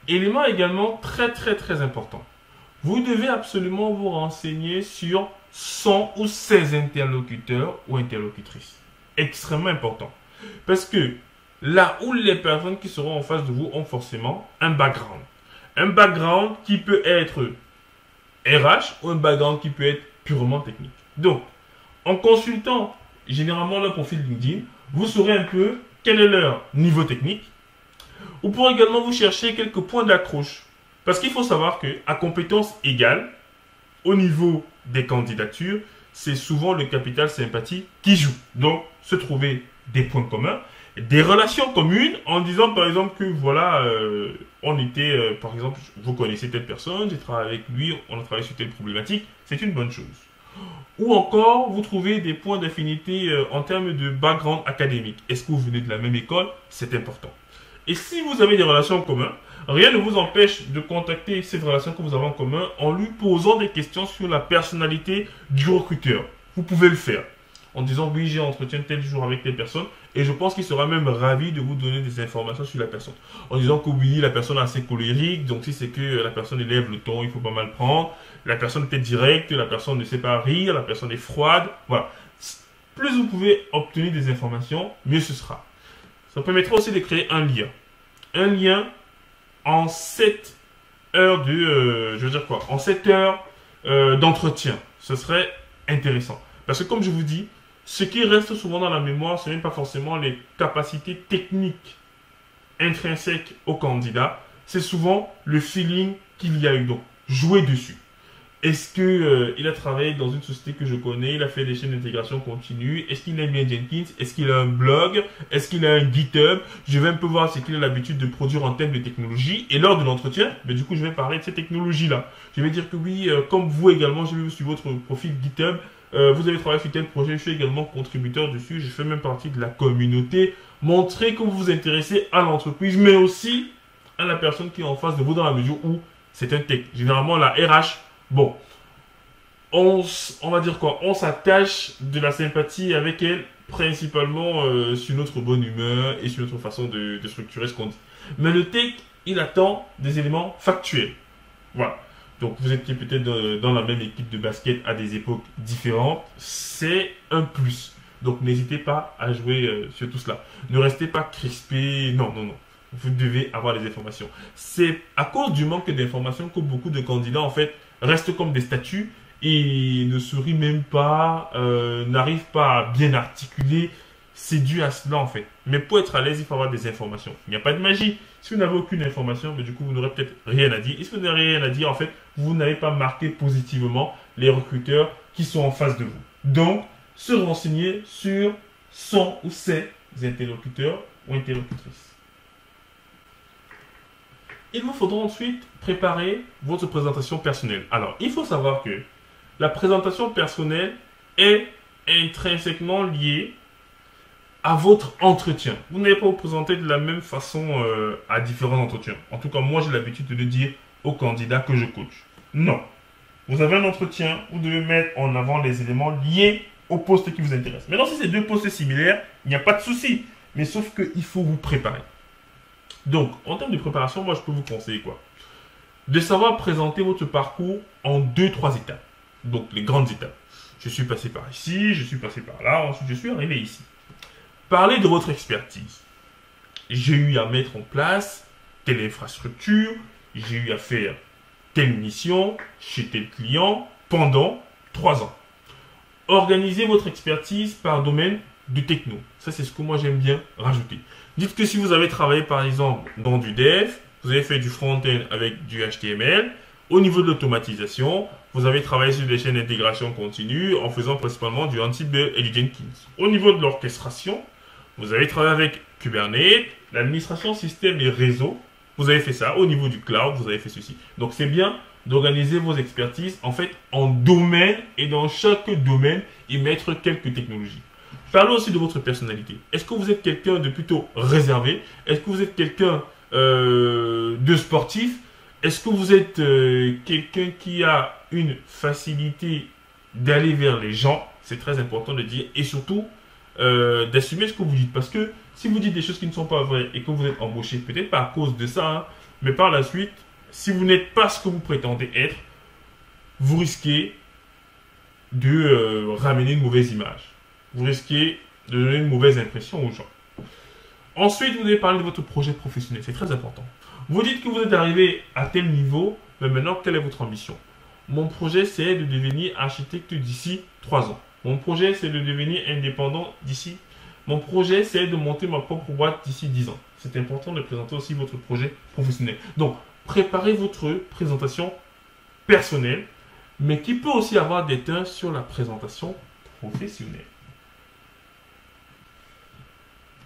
Élément également très important. Vous devez absolument vous renseigner sur son ou ses interlocuteurs ou interlocutrices. Extrêmement important. Parce que là où les personnes qui seront en face de vous ont forcément un background. Un background qui peut être RH ou un background qui peut être purement technique. Donc, en consultant généralement leur profil LinkedIn, vous saurez un peu quel est leur niveau technique. Vous pourrez également vous chercher quelques points d'accroche. Parce qu'il faut savoir qu'à compétences égales, au niveau des candidatures, c'est souvent le capital sympathie qui joue. Donc, se trouver des points communs, des relations communes en disant par exemple que voilà, on était, par exemple, vous connaissez telle personne, j'ai travaillé avec lui, on a travaillé sur telle problématique, c'est une bonne chose. Ou encore, vous trouvez des points d'affinité en termes de background académique. Est-ce que vous venez de la même école? C'est important. Et si vous avez des relations en commun, rien ne vous empêche de contacter cette relation que vous avez en commun en lui posant des questions sur la personnalité du recruteur. Vous pouvez le faire en disant oui, j'ai entretien tel jour avec telle personne et je pense qu'il sera même ravi de vous donner des informations sur la personne. En disant que oui, la personne est assez colérique, donc si c'est que la personne élève le ton, il faut pas mal prendre. La personne est directe, la personne ne sait pas rire, la personne est froide. Voilà. Plus vous pouvez obtenir des informations, mieux ce sera. Ça permettra aussi de créer un lien. Un lien en 7 heures de... je veux dire quoi? En 7 heures d'entretien. Ce serait intéressant. Parce que comme je vous dis, ce qui reste souvent dans la mémoire, ce n'est pas forcément les capacités techniques intrinsèques au candidat. C'est souvent le feeling qu'il y a eu. Donc, jouer dessus. Est-ce qu'il a travaillé dans une société que je connais? Il a fait des chaînes d'intégration continue. Est-ce qu'il aime bien Jenkins? Est-ce qu'il a un blog? Est-ce qu'il a un GitHub? Je vais un peu voir ce qu'il a l'habitude de produire en termes de technologie. Et lors de l'entretien, du coup, je vais parler de ces technologies-là. Je vais dire que oui, comme vous également, j'ai vu sur votre profil GitHub, vous avez travaillé sur tel projet, je suis également contributeur dessus, je fais même partie de la communauté. Montrez que vous vous intéressez à l'entreprise, mais aussi à la personne qui est en face de vous dans la mesure où c'est un tech. Généralement, la RH, bon, on va dire quoi? On s'attache de la sympathie avec elle, principalement sur notre bonne humeur et sur notre façon de structurer ce qu'on dit. Mais le tech, il attend des éléments factuels. Voilà. Donc, vous étiez peut-être dans la même équipe de basket à des époques différentes. C'est un plus. Donc, n'hésitez pas à jouer sur tout cela. Ne restez pas crispé. Non. Vous devez avoir les informations. C'est à cause du manque d'informations que beaucoup de candidats, en fait, restent comme des statues et ne sourient même pas, n'arrivent pas à bien articuler. C'est dû à cela, en fait. Mais pour être à l'aise, il faut avoir des informations. Il n'y a pas de magie. Si vous n'avez aucune information, mais du coup, vous n'aurez peut-être rien à dire. Et si vous n'avez rien à dire, en fait, vous n'avez pas marqué positivement les recruteurs qui sont en face de vous. Donc, se renseigner sur son ou ses interlocuteurs ou interlocutrices. Il vous faudra ensuite préparer votre présentation personnelle. Alors, il faut savoir que la présentation personnelle est intrinsèquement liée à votre entretien. Vous n'allez pas vous présenter de la même façon à différents entretiens. En tout cas, moi, j'ai l'habitude de le dire aux candidats que je coach. Non. Vous avez un entretien, vous devez mettre en avant les éléments liés au poste qui vous intéresse. Maintenant, si c'est deux postes similaires, il n'y a pas de souci. Mais sauf qu'il faut vous préparer. Donc, en termes de préparation, moi, je peux vous conseiller quoi? De savoir présenter votre parcours en 2-3 étapes. Donc, les grandes étapes. Je suis passé par ici, je suis passé par là, ensuite je suis arrivé ici. Parlez de votre expertise. J'ai eu à mettre en place telle infrastructure, j'ai eu à faire telle mission chez tel client pendant 3 ans. Organisez votre expertise par domaine de techno. Ça, c'est ce que moi j'aime bien rajouter. Dites que si vous avez travaillé par exemple dans du dev, vous avez fait du front-end avec du HTML, au niveau de l'automatisation, vous avez travaillé sur des chaînes d'intégration continue en faisant principalement du Ansible et du Jenkins. Au niveau de l'orchestration, vous avez travaillé avec Kubernetes, l'administration système et réseau. Vous avez fait ça. Au niveau du cloud, vous avez fait ceci. Donc, c'est bien d'organiser vos expertises en fait en domaine et dans chaque domaine y mettre quelques technologies. Parlez aussi de votre personnalité. Est-ce que vous êtes quelqu'un de plutôt réservé? Est-ce que vous êtes quelqu'un de sportif? Est-ce que vous êtes quelqu'un qui a une facilité d'aller vers les gens? C'est très important de dire. Et surtout, d'assumer ce que vous dites. Parce que si vous dites des choses qui ne sont pas vraies et que vous êtes embauché, peut-être pas à cause de ça, hein, mais par la suite, si vous n'êtes pas ce que vous prétendez être, vous risquez de ramener une mauvaise image. Vous risquez de donner une mauvaise impression aux gens. Ensuite, vous devez parler de votre projet professionnel. C'est très important. Vous dites que vous êtes arrivé à tel niveau, mais maintenant, quelle est votre ambition? Mon projet, c'est de devenir architecte d'ici 3 ans. Mon projet, c'est de devenir indépendant d'ici. Mon projet, c'est de monter ma propre boîte d'ici 10 ans. C'est important de présenter aussi votre projet professionnel. Donc, préparez votre présentation personnelle, mais qui peut aussi avoir des teintes sur la présentation professionnelle.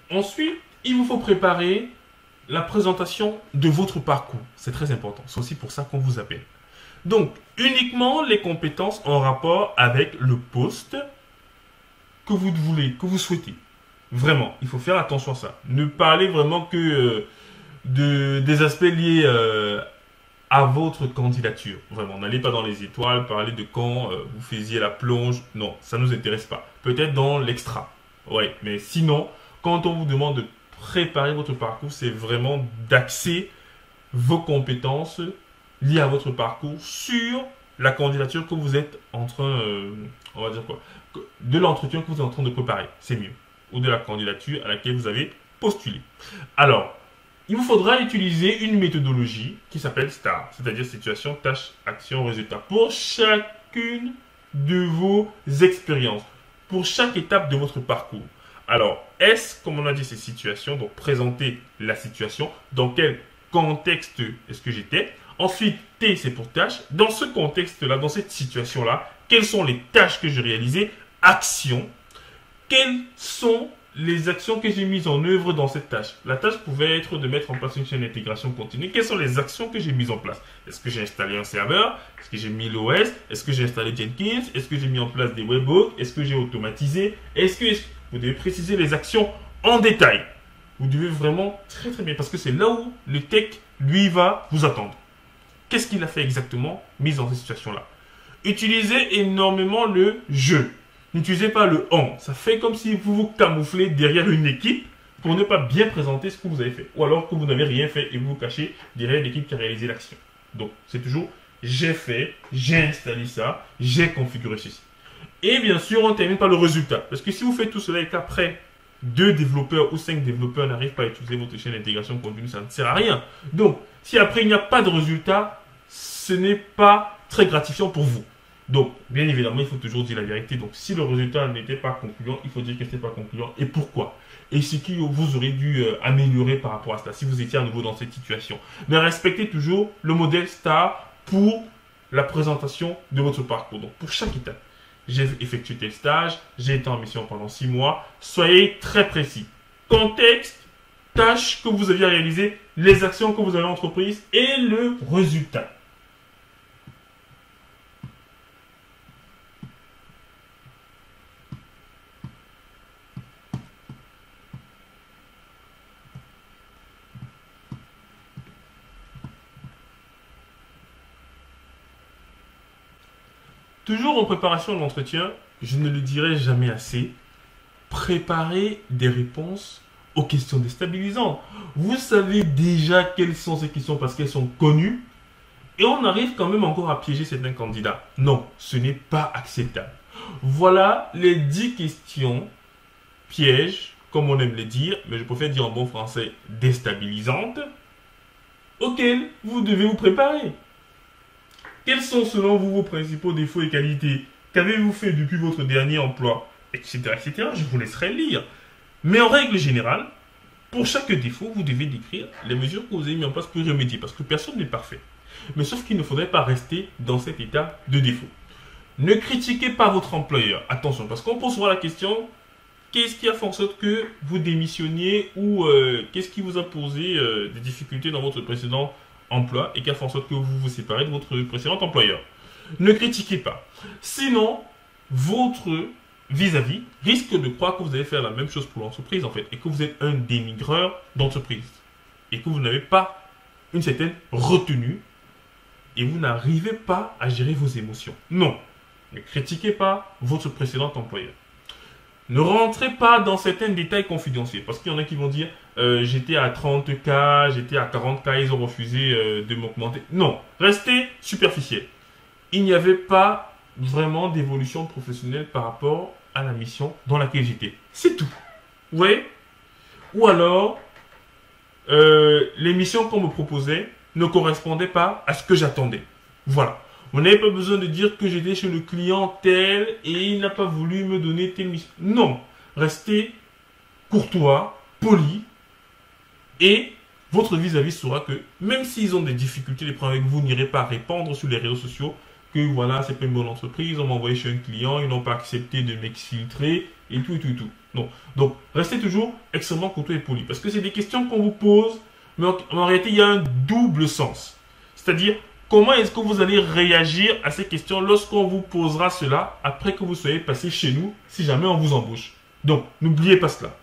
Ensuite, il vous faut préparer la présentation de votre parcours. C'est très important. C'est aussi pour ça qu'on vous appelle. Donc, uniquement les compétences en rapport avec le poste que vous voulez, que vous souhaitez. Vraiment, il faut faire attention à ça. Ne parlez vraiment que des aspects liés à votre candidature. Vraiment, n'allez pas dans les étoiles, parler de quand vous faisiez la plonge. Non, ça ne nous intéresse pas. Peut-être dans l'extra. Ouais, mais sinon, quand on vous demande de préparer votre parcours, c'est vraiment d'axer vos compétences liées à votre parcours sur la candidature que vous êtes en train, on va dire quoi, de l'entretien que vous êtes en train de préparer. C'est mieux. Ou de la candidature à laquelle vous avez postulé. Alors, il vous faudra utiliser une méthodologie qui s'appelle STAR, c'est-à-dire situation, tâche, action, résultat, pour chacune de vos expériences, pour chaque étape de votre parcours. Alors, S, comme on a dit, c'est situation, donc présenter la situation, dans quel contexte est-ce que j'étais. Ensuite, T, c'est pour tâche. Dans ce contexte-là, dans cette situation-là, quelles sont les tâches que j'ai réalisées? Action. Quelles sont les actions que j'ai mises en œuvre dans cette tâche? La tâche pouvait être de mettre en place une chaîne d'intégration continue. Quelles sont les actions que j'ai mises en place? Est-ce que j'ai installé un serveur? Est-ce que j'ai mis l'OS? Est-ce que j'ai installé Jenkins? Est-ce que j'ai mis en place des webhooks? Est-ce que j'ai automatisé? Vous devez préciser les actions en détail. Vous devez vraiment très très bien, parce que c'est là où le tech, lui, va vous attendre. Qu'est-ce qu'il a fait exactement, mis dans cette situation-là? Utilisez énormément le « je ». N'utilisez pas le « on ». Ça fait comme si vous vous camouflez derrière une équipe pour ne pas bien présenter ce que vous avez fait. Ou alors que vous n'avez rien fait et vous vous cachez derrière l'équipe qui a réalisé l'action. Donc, c'est toujours « j'ai fait, j'ai installé ça, j'ai configuré ceci ». Et bien sûr, on termine par le résultat. Parce que si vous faites tout cela et qu'après, 2 développeurs ou 5 développeurs n'arrivent pas à utiliser votre chaîne d'intégration continue, ça ne sert à rien. Donc, si après il n'y a pas de résultat, ce n'est pas très gratifiant pour vous. Donc, bien évidemment, il faut toujours dire la vérité. Donc, si le résultat n'était pas concluant, il faut dire que ce n'était pas concluant et pourquoi. Et ce que vous aurez dû améliorer par rapport à cela, si vous étiez à nouveau dans cette situation. Mais respectez toujours le modèle STAR pour la présentation de votre parcours. Donc, pour chaque étape, j'ai effectué tel stage, j'ai été en mission pendant 6 mois. Soyez très précis. Contexte, tâches que vous aviez réalisées, les actions que vous avez entreprises et le résultat. Toujours en préparation de l'entretien, je ne le dirai jamais assez, préparez des réponses aux questions déstabilisantes. Vous savez déjà quelles sont ces questions parce qu'elles sont connues et on arrive quand même encore à piéger certains candidats. Non, ce n'est pas acceptable. Voilà les 10 questions pièges, comme on aime les dire, mais je préfère dire en bon français déstabilisantes, auxquelles vous devez vous préparer. Quels sont selon vous vos principaux défauts et qualités? Qu'avez-vous fait depuis votre dernier emploi? Etc. etc. Je vous laisserai lire. Mais en règle générale, pour chaque défaut, vous devez décrire les mesures que vous avez mises en place pour y remédier. Parce que personne n'est parfait. Mais sauf qu'il ne faudrait pas rester dans cet état de défaut. Ne critiquez pas votre employeur. Attention, parce qu'on pose souvent la question, qu'est-ce qui a fait en sorte que vous démissionniez ou qu'est-ce qui vous a posé des difficultés dans votre précédent emploi et qui a fait en sorte que vous vous séparez de votre précédent employeur. Ne critiquez pas. Sinon, votre vis-à-vis risque de croire que vous allez faire la même chose pour l'entreprise en fait et que vous êtes un dénigreur d'entreprise et que vous n'avez pas une certaine retenue et vous n'arrivez pas à gérer vos émotions. Non, ne critiquez pas votre précédent employeur. Ne rentrez pas dans certains détails confidentiels parce qu'il y en a qui vont dire j'étais à 30K, j'étais à 40K, ils ont refusé de m'augmenter. Non, restez superficiel. Il n'y avait pas vraiment d'évolution professionnelle par rapport à la mission dans laquelle j'étais. C'est tout. Vous voyez? Ou alors, les missions qu'on me proposait ne correspondaient pas à ce que j'attendais. Voilà. Vous n'avez pas besoin de dire que j'étais chez le client tel et il n'a pas voulu me donner telle mission. Non. Restez courtois, poli et votre vis-à-vis saura que même s'ils ont des difficultés, les problèmes avec vous, n'irez pas répandre sur les réseaux sociaux que voilà, c'est pas une bonne entreprise, on m'a envoyé chez un client, ils n'ont pas accepté de m'exfiltrer et tout. Non. Donc, restez toujours extrêmement courtois et poli parce que c'est des questions qu'on vous pose, mais en réalité, il y a un double sens. C'est-à-dire, comment est-ce que vous allez réagir à ces questions lorsqu'on vous posera cela après que vous soyez passé chez nous, si jamais on vous embauche? Donc, n'oubliez pas cela.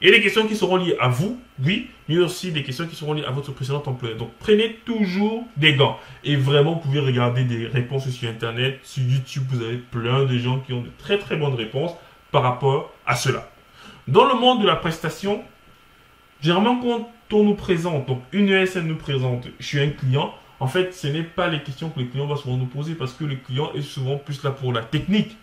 Et les questions qui seront liées à vous, oui, mais aussi des questions qui seront liées à votre précédent employeur. Donc, prenez toujours des gants. Et vraiment, vous pouvez regarder des réponses sur Internet, sur YouTube, vous avez plein de gens qui ont de très très bonnes réponses par rapport à cela. Dans le monde de la prestation, généralement, quand on nous présente, donc une ESN nous présente, je suis un client, en fait, ce n'est pas les questions que le client va souvent nous poser parce que le client est souvent plus là pour la technique.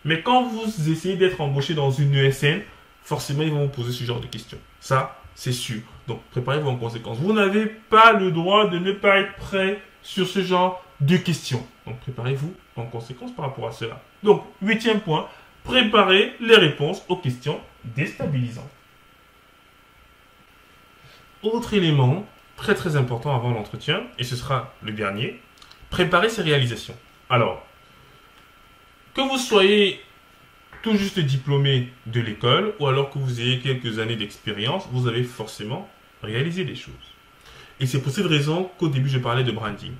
Mais quand vous essayez d'être embauché dans une ESN, forcément, ils vont vous poser ce genre de questions. Ça, c'est sûr. Donc, préparez-vous en conséquence. Vous n'avez pas le droit de ne pas être prêt sur ce genre de questions. Donc, préparez-vous en conséquence par rapport à cela. Donc, 8e point, préparez les réponses aux questions déstabilisantes. Autre élément très très important avant l'entretien, et ce sera le dernier, préparer ses réalisations. Alors, que vous soyez tout juste diplômé de l'école, ou alors que vous ayez quelques années d'expérience, vous avez forcément réalisé des choses. Et c'est pour cette raison qu'au début, je parlais de branding.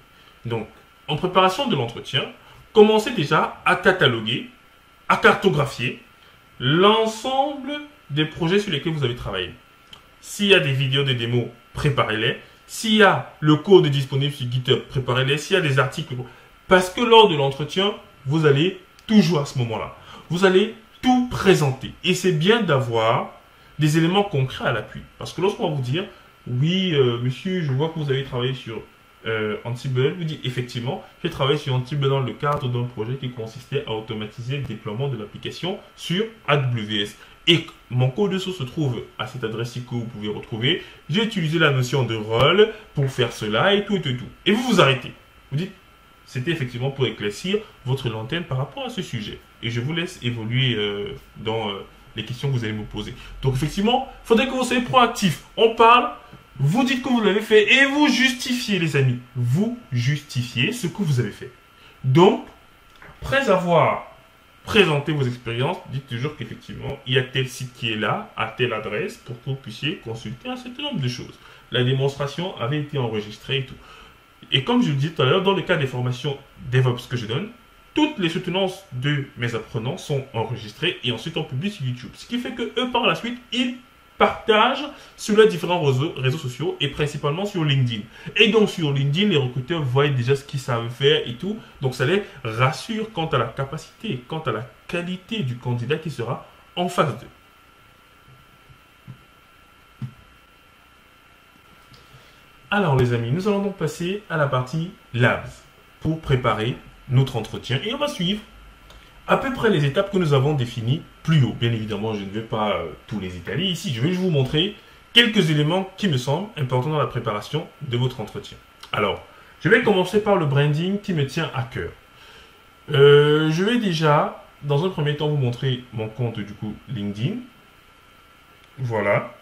Donc, en préparation de l'entretien, commencez déjà à cataloguer, à cartographier l'ensemble des projets sur lesquels vous avez travaillé. S'il y a des vidéos de démos, préparez-les. S'il y a le code disponible sur GitHub, préparez-les. S'il y a des articles, parce que lors de l'entretien, vous allez toujours à ce moment-là. Vous allez tout présenter. Et c'est bien d'avoir des éléments concrets à l'appui. Parce que lorsqu'on va vous dire, oui, monsieur, je vois que vous avez travaillé sur Ansible, vous dites, effectivement, j'ai travaillé sur Ansible dans le cadre d'un projet qui consistait à automatiser le déploiement de l'application sur AWS. Et mon code source se trouve à cette adresse-ci que vous pouvez retrouver. J'ai utilisé la notion de rôle pour faire cela et tout et tout et tout. Et vous vous arrêtez. Vous dites, c'était effectivement pour éclaircir votre lanterne par rapport à ce sujet. Et je vous laisse évoluer dans les questions que vous allez me poser. Donc effectivement, il faudrait que vous soyez proactif. On parle, vous dites que vous l'avez fait et vous justifiez, les amis. Vous justifiez ce que vous avez fait. Donc, après avoir présenté vos expériences, dites toujours qu'effectivement, il y a tel site qui est là, à telle adresse, pour que vous puissiez consulter un certain nombre de choses. La démonstration avait été enregistrée et tout. Et comme je le disais tout à l'heure, dans le cas des formations DevOps que je donne, toutes les soutenances de mes apprenants sont enregistrées et ensuite on publie sur YouTube. Ce qui fait que eux, par la suite, ils partagent sur leurs différents réseaux sociaux et principalement sur LinkedIn. Et donc sur LinkedIn, les recruteurs voient déjà ce qu'ils savent faire et tout. Donc ça les rassure quant à la capacité, quant à la qualité du candidat qui sera en face d'eux. Alors les amis, nous allons donc passer à la partie Labs pour préparer notre entretien et on va suivre à peu près les étapes que nous avons définies plus haut. Bien évidemment, je ne vais pas tous les étaler ici, je vais vous montrer quelques éléments qui me semblent importants dans la préparation de votre entretien. Alors, je vais commencer par le branding qui me tient à cœur. Je vais déjà, dans un premier temps, vous montrer mon compte du coup LinkedIn. Voilà.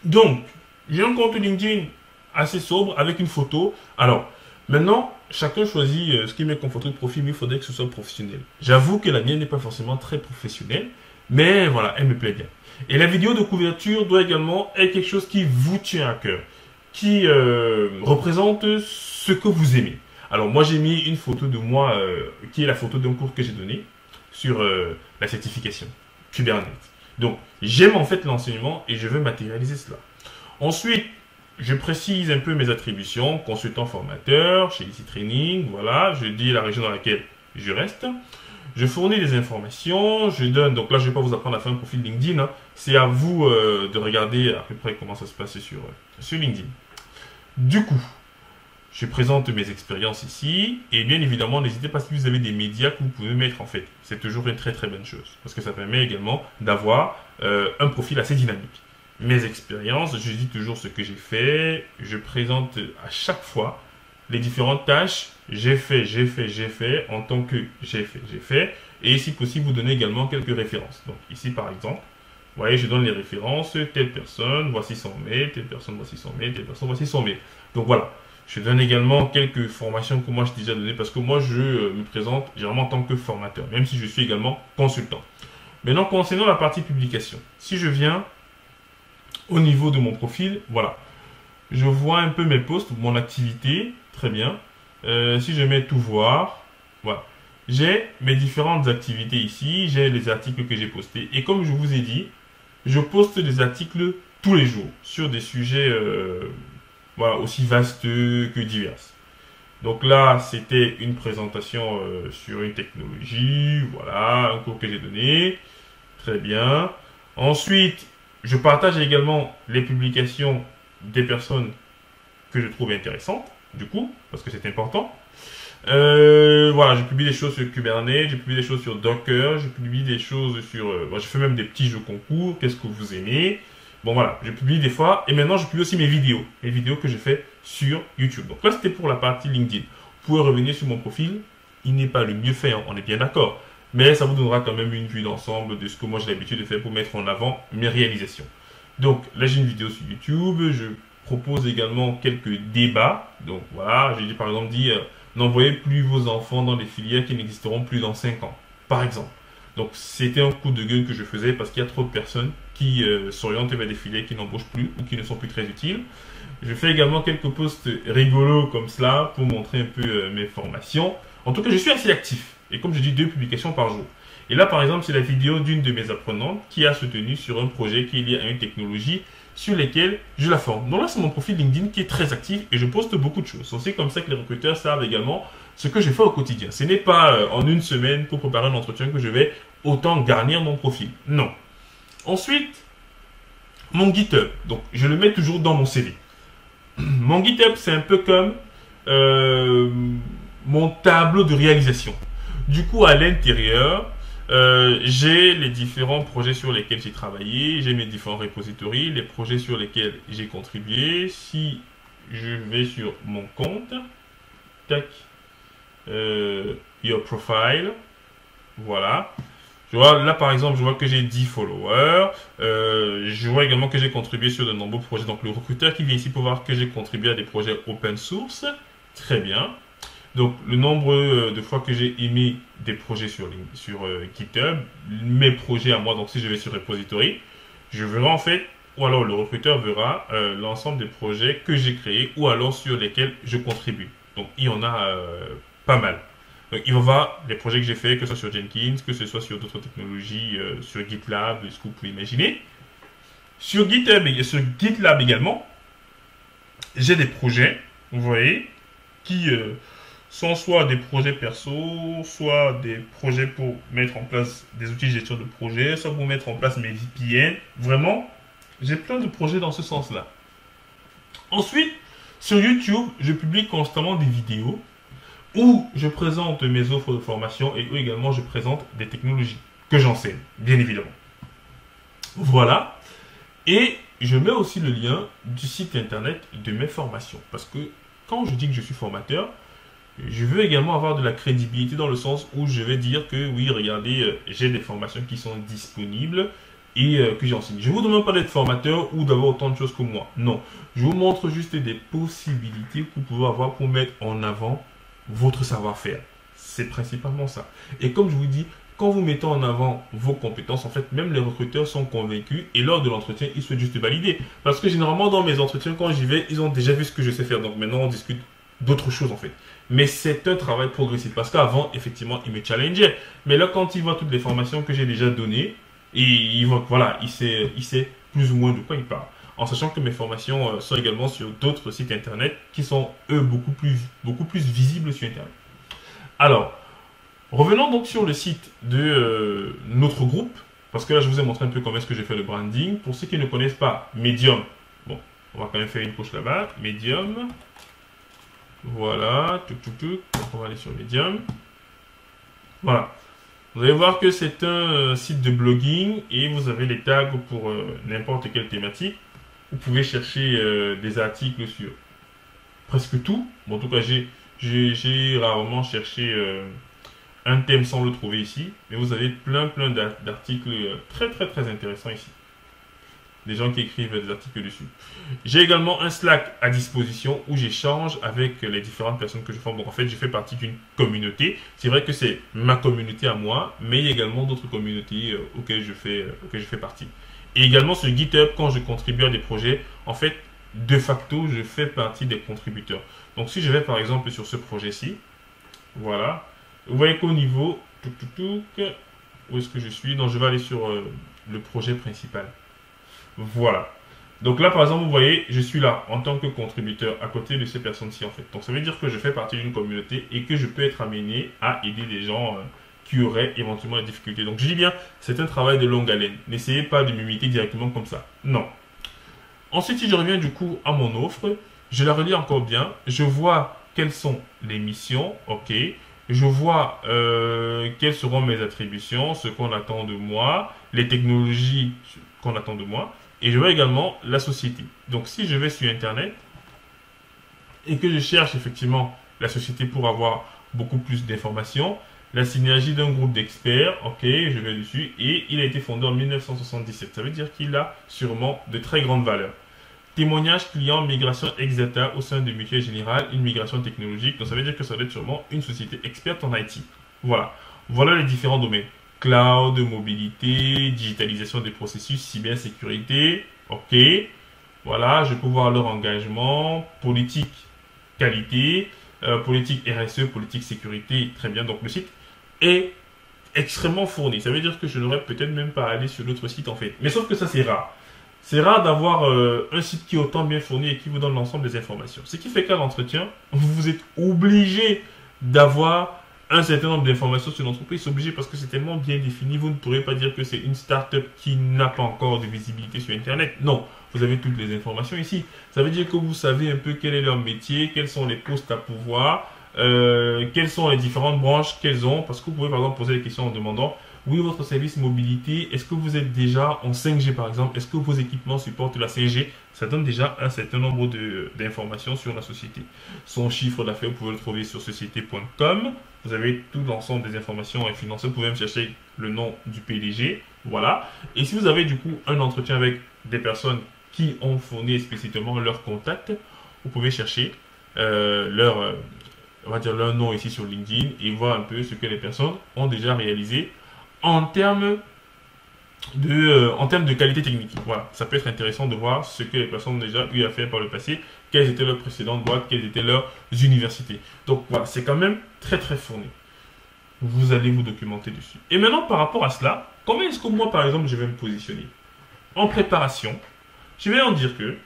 Donc, j'ai un compte LinkedIn assez sobre avec une photo. Alors, maintenant, chacun choisit ce qui met comme photo de profil, mais il faudrait que ce soit professionnel. J'avoue que la mienne n'est pas forcément très professionnelle, mais voilà, elle me plaît bien. Et la vidéo de couverture doit également être quelque chose qui vous tient à cœur, qui représente ce que vous aimez. Alors, moi, j'ai mis une photo de moi, qui est la photo d'un cours que j'ai donné sur la certification Kubernetes. Donc, j'aime en fait l'enseignement et je veux matérialiser cela. Ensuite, je précise un peu mes attributions, consultant formateur, chez EasyTraining, voilà, je dis la région dans laquelle je reste. Je fournis des informations, je donne, donc là je ne vais pas vous apprendre à faire un profil LinkedIn, hein, c'est à vous de regarder à peu près comment ça se passe sur LinkedIn. Du coup, je présente mes expériences ici, et bien évidemment, n'hésitez pas si vous avez des médias que vous pouvez mettre en fait. C'est toujours une très très bonne chose, parce que ça permet également d'avoir un profil assez dynamique. Mes expériences, je dis toujours ce que j'ai fait, je présente à chaque fois les différentes tâches, j'ai fait, en tant que j'ai fait, et si possible, vous donnez également quelques références. Donc ici par exemple, vous voyez, je donne les références, telle personne, voici son mail, telle personne, voici son mail, telle personne, voici son mail. Donc voilà, je donne également quelques formations que moi j'ai déjà données, parce que moi je me présente généralement en tant que formateur, même si je suis également consultant. Maintenant, concernant la partie publication, si je viens au niveau de mon profil, voilà. Je vois un peu mes posts, mon activité, très bien. Si je mets tout voir, voilà. J'ai mes différentes activités ici, j'ai les articles que j'ai postés. Et comme je vous ai dit, je poste des articles tous les jours sur des sujets voilà, aussi vastes que divers. Donc là, c'était une présentation sur une technologie, voilà, un cours que j'ai donné. Très bien. Ensuite, je partage également les publications des personnes que je trouve intéressantes, du coup, parce que c'est important. Voilà, je publie des choses sur Kubernetes, je publie des choses sur Docker, je publie des choses sur... je fais même des petits jeux concours, qu'est-ce que vous aimez. Bon voilà, je publie des fois, et maintenant je publie aussi mes vidéos que je fais sur YouTube. Donc là, c'était pour la partie LinkedIn. Vous pouvez revenir sur mon profil, il n'est pas le mieux fait, hein, on est bien d'accord. Mais ça vous donnera quand même une vue d'ensemble de ce que moi j'ai l'habitude de faire pour mettre en avant mes réalisations. Donc là j'ai une vidéo sur YouTube, je propose également quelques débats. Donc voilà, j'ai par exemple dit n'envoyez plus vos enfants dans des filières qui n'existeront plus dans 5 ans, par exemple. Donc c'était un coup de gueule que je faisais parce qu'il y a trop de personnes qui s'orientent vers des filières qui n'embauchent plus ou qui ne sont plus très utiles. Je fais également quelques posts rigolos comme cela pour montrer un peu mes formations. En tout cas, je suis assez actif. Et comme je dis, 2 publications par jour. Et là, par exemple, c'est la vidéo d'une de mes apprenantes qui a soutenu sur un projet qui est lié à une technologie sur lesquelles je la forme. Donc là, c'est mon profil LinkedIn qui est très actif et je poste beaucoup de choses. C'est comme ça que les recruteurs savent également ce que je fais au quotidien. Ce n'est pas en une semaine pour préparer un entretien que je vais autant garnir mon profil. Non. Ensuite, mon GitHub. Donc, je le mets toujours dans mon CV. Mon GitHub, c'est un peu comme mon tableau de réalisation. Du coup, à l'intérieur, J'ai les différents projets sur lesquels j'ai travaillé, j'ai mes différents repositories, les projets sur lesquels j'ai contribué. Si je vais sur mon compte, tac, your profile, voilà. Je vois, là par exemple, je vois que j'ai 10 followers. Je vois également que j'ai contribué sur de nombreux projets. Donc le recruteur qui vient ici pour voir que j'ai contribué à des projets open source. Très bien. Donc le nombre de fois que j'ai émis des projets sur GitHub, mes projets à moi, donc si je vais sur repository, je verrai en fait, ou alors le recruteur verra l'ensemble des projets que j'ai créés ou alors sur lesquels je contribue. Donc il y en a pas mal. Donc, il va voir les projets que j'ai faits, que ce soit sur Jenkins, que ce soit sur d'autres technologies, sur GitLab, ce que vous pouvez imaginer. Sur GitHub et sur GitLab également, j'ai des projets, vous voyez, qui sont soit des projets perso, soit des projets pour mettre en place des outils de gestion de projet, soit pour mettre en place mes VPN. Vraiment, j'ai plein de projets dans ce sens-là. Ensuite, sur YouTube, je publie constamment des vidéos où je présente mes offres de formation et où également je présente des technologies que j'enseigne, bien évidemment. Voilà. Et je mets aussi le lien du site internet de mes formations. Parce que quand je dis que je suis formateur, je veux également avoir de la crédibilité dans le sens où je vais dire que oui, regardez, j'ai des formations qui sont disponibles et que j'enseigne. Je ne vous demande pas d'être formateur ou d'avoir autant de choses que moi. Non. Je vous montre juste des possibilités que vous pouvez avoir pour mettre en avant votre savoir-faire. C'est principalement ça. Et comme je vous dis, quand vous mettez en avant vos compétences, en fait, même les recruteurs sont convaincus et lors de l'entretien, ils souhaitent juste valider. Parce que généralement, dans mes entretiens, quand j'y vais, ils ont déjà vu ce que je sais faire. Donc maintenant, on discute d'autres choses, en fait. Mais c'est un travail progressif. Parce qu'avant, effectivement, ils me challengeaient. Mais là, quand ils voient toutes les formations que j'ai déjà données, et ils voient que voilà, il sait plus ou moins de quoi il parle. En sachant que mes formations sont également sur d'autres sites internet qui sont, eux, beaucoup plus visibles sur internet. Alors, revenons donc sur le site de notre groupe, parce que là, je vous ai montré un peu comment est-ce que j'ai fait le branding. Pour ceux qui ne connaissent pas Medium, bon, on va quand même faire une couche là-bas. Medium, voilà, donc on va aller sur Medium. Voilà. Vous allez voir que c'est un site de blogging et vous avez les tags pour n'importe quelle thématique. Vous pouvez chercher des articles sur presque tout. Bon, en tout cas, j'ai rarement cherché un thème sans le trouver ici. Mais vous avez plein d'articles très intéressants ici. Des gens qui écrivent des articles dessus. J'ai également un Slack à disposition où j'échange avec les différentes personnes que je forme. Donc en fait, je fais partie d'une communauté. C'est vrai que c'est ma communauté à moi, mais il y a également d'autres communautés auxquelles je fais partie. Et également sur GitHub, quand je contribue à des projets, en fait, de facto, je fais partie des contributeurs. Donc si je vais par exemple sur ce projet-ci, voilà, vous voyez qu'au niveau, où est-ce que je suis? Donc je vais aller sur le projet principal. Voilà. Donc là, par exemple, vous voyez, je suis là en tant que contributeur à côté de ces personnes-ci, en fait. Donc ça veut dire que je fais partie d'une communauté et que je peux être amené à aider des gens qui auraient éventuellement des difficultés. Donc je dis bien, c'est un travail de longue haleine. N'essayez pas de m'imiter directement comme ça. Non. Ensuite, si je reviens du coup à mon offre, je la relis encore bien. Je vois quelles sont les missions, ok. Je vois quelles seront mes attributions, ce qu'on attend de moi, les technologies qu'on attend de moi. Et je vois également la société. Donc si je vais sur Internet et que je cherche effectivement la société pour avoir beaucoup plus d'informations, la synergie d'un groupe d'experts, ok, je vais dessus, et il a été fondé en 1977. Ça veut dire qu'il a sûrement de très grandes valeurs. Témoignage client, migration ex-data au sein de Mutuelle Générale, une migration technologique. Donc ça veut dire que ça doit être sûrement une société experte en IT. Voilà. Voilà les différents domaines. Cloud, mobilité, digitalisation des processus, cybersécurité. Ok. Voilà, je peux voir leur engagement, politique qualité, politique RSE, politique sécurité. Très bien. Donc le site est extrêmement fourni. Ça veut dire que je n'aurais peut-être même pas à aller sur l'autre site en fait. Mais sauf que ça c'est rare. C'est rare d'avoir un site qui est autant bien fourni et qui vous donne l'ensemble des informations. Ce qui fait qu'à l'entretien, vous êtes obligé d'avoir un certain nombre d'informations sur l'entreprise. C'est obligé parce que c'est tellement bien défini. Vous ne pourrez pas dire que c'est une start-up qui n'a pas encore de visibilité sur Internet. Non, vous avez toutes les informations ici. Ça veut dire que vous savez un peu quel est leur métier, quels sont les postes à pouvoir, quelles sont les différentes branches qu'elles ont. Parce que vous pouvez par exemple poser des questions en demandant Oui, votre service mobilité, est-ce que vous êtes déjà en 5G par exemple? Est-ce que vos équipements supportent la 5G? Ça donne déjà un certain nombre d'informations sur la société. Son chiffre d'affaires, vous pouvez le trouver sur société.com. Vous avez tout l'ensemble des informations financières. Vous pouvez même chercher le nom du PDG. Voilà. Et si vous avez du coup un entretien avec des personnes qui ont fourni explicitement leur contact, vous pouvez chercher on va dire leur nom ici sur LinkedIn et voir un peu ce que les personnes ont déjà réalisé en termes de qualité technique. Voilà, ça peut être intéressant de voir ce que les personnes ont déjà eu à faire par le passé, quelles étaient leurs précédentes boîtes, quelles étaient leurs universités. Donc voilà, c'est quand même très très fourni. Vous allez vous documenter dessus. Et maintenant, par rapport à cela, comment est-ce que moi, par exemple, je vais me positionner? En préparation, je vais en dire que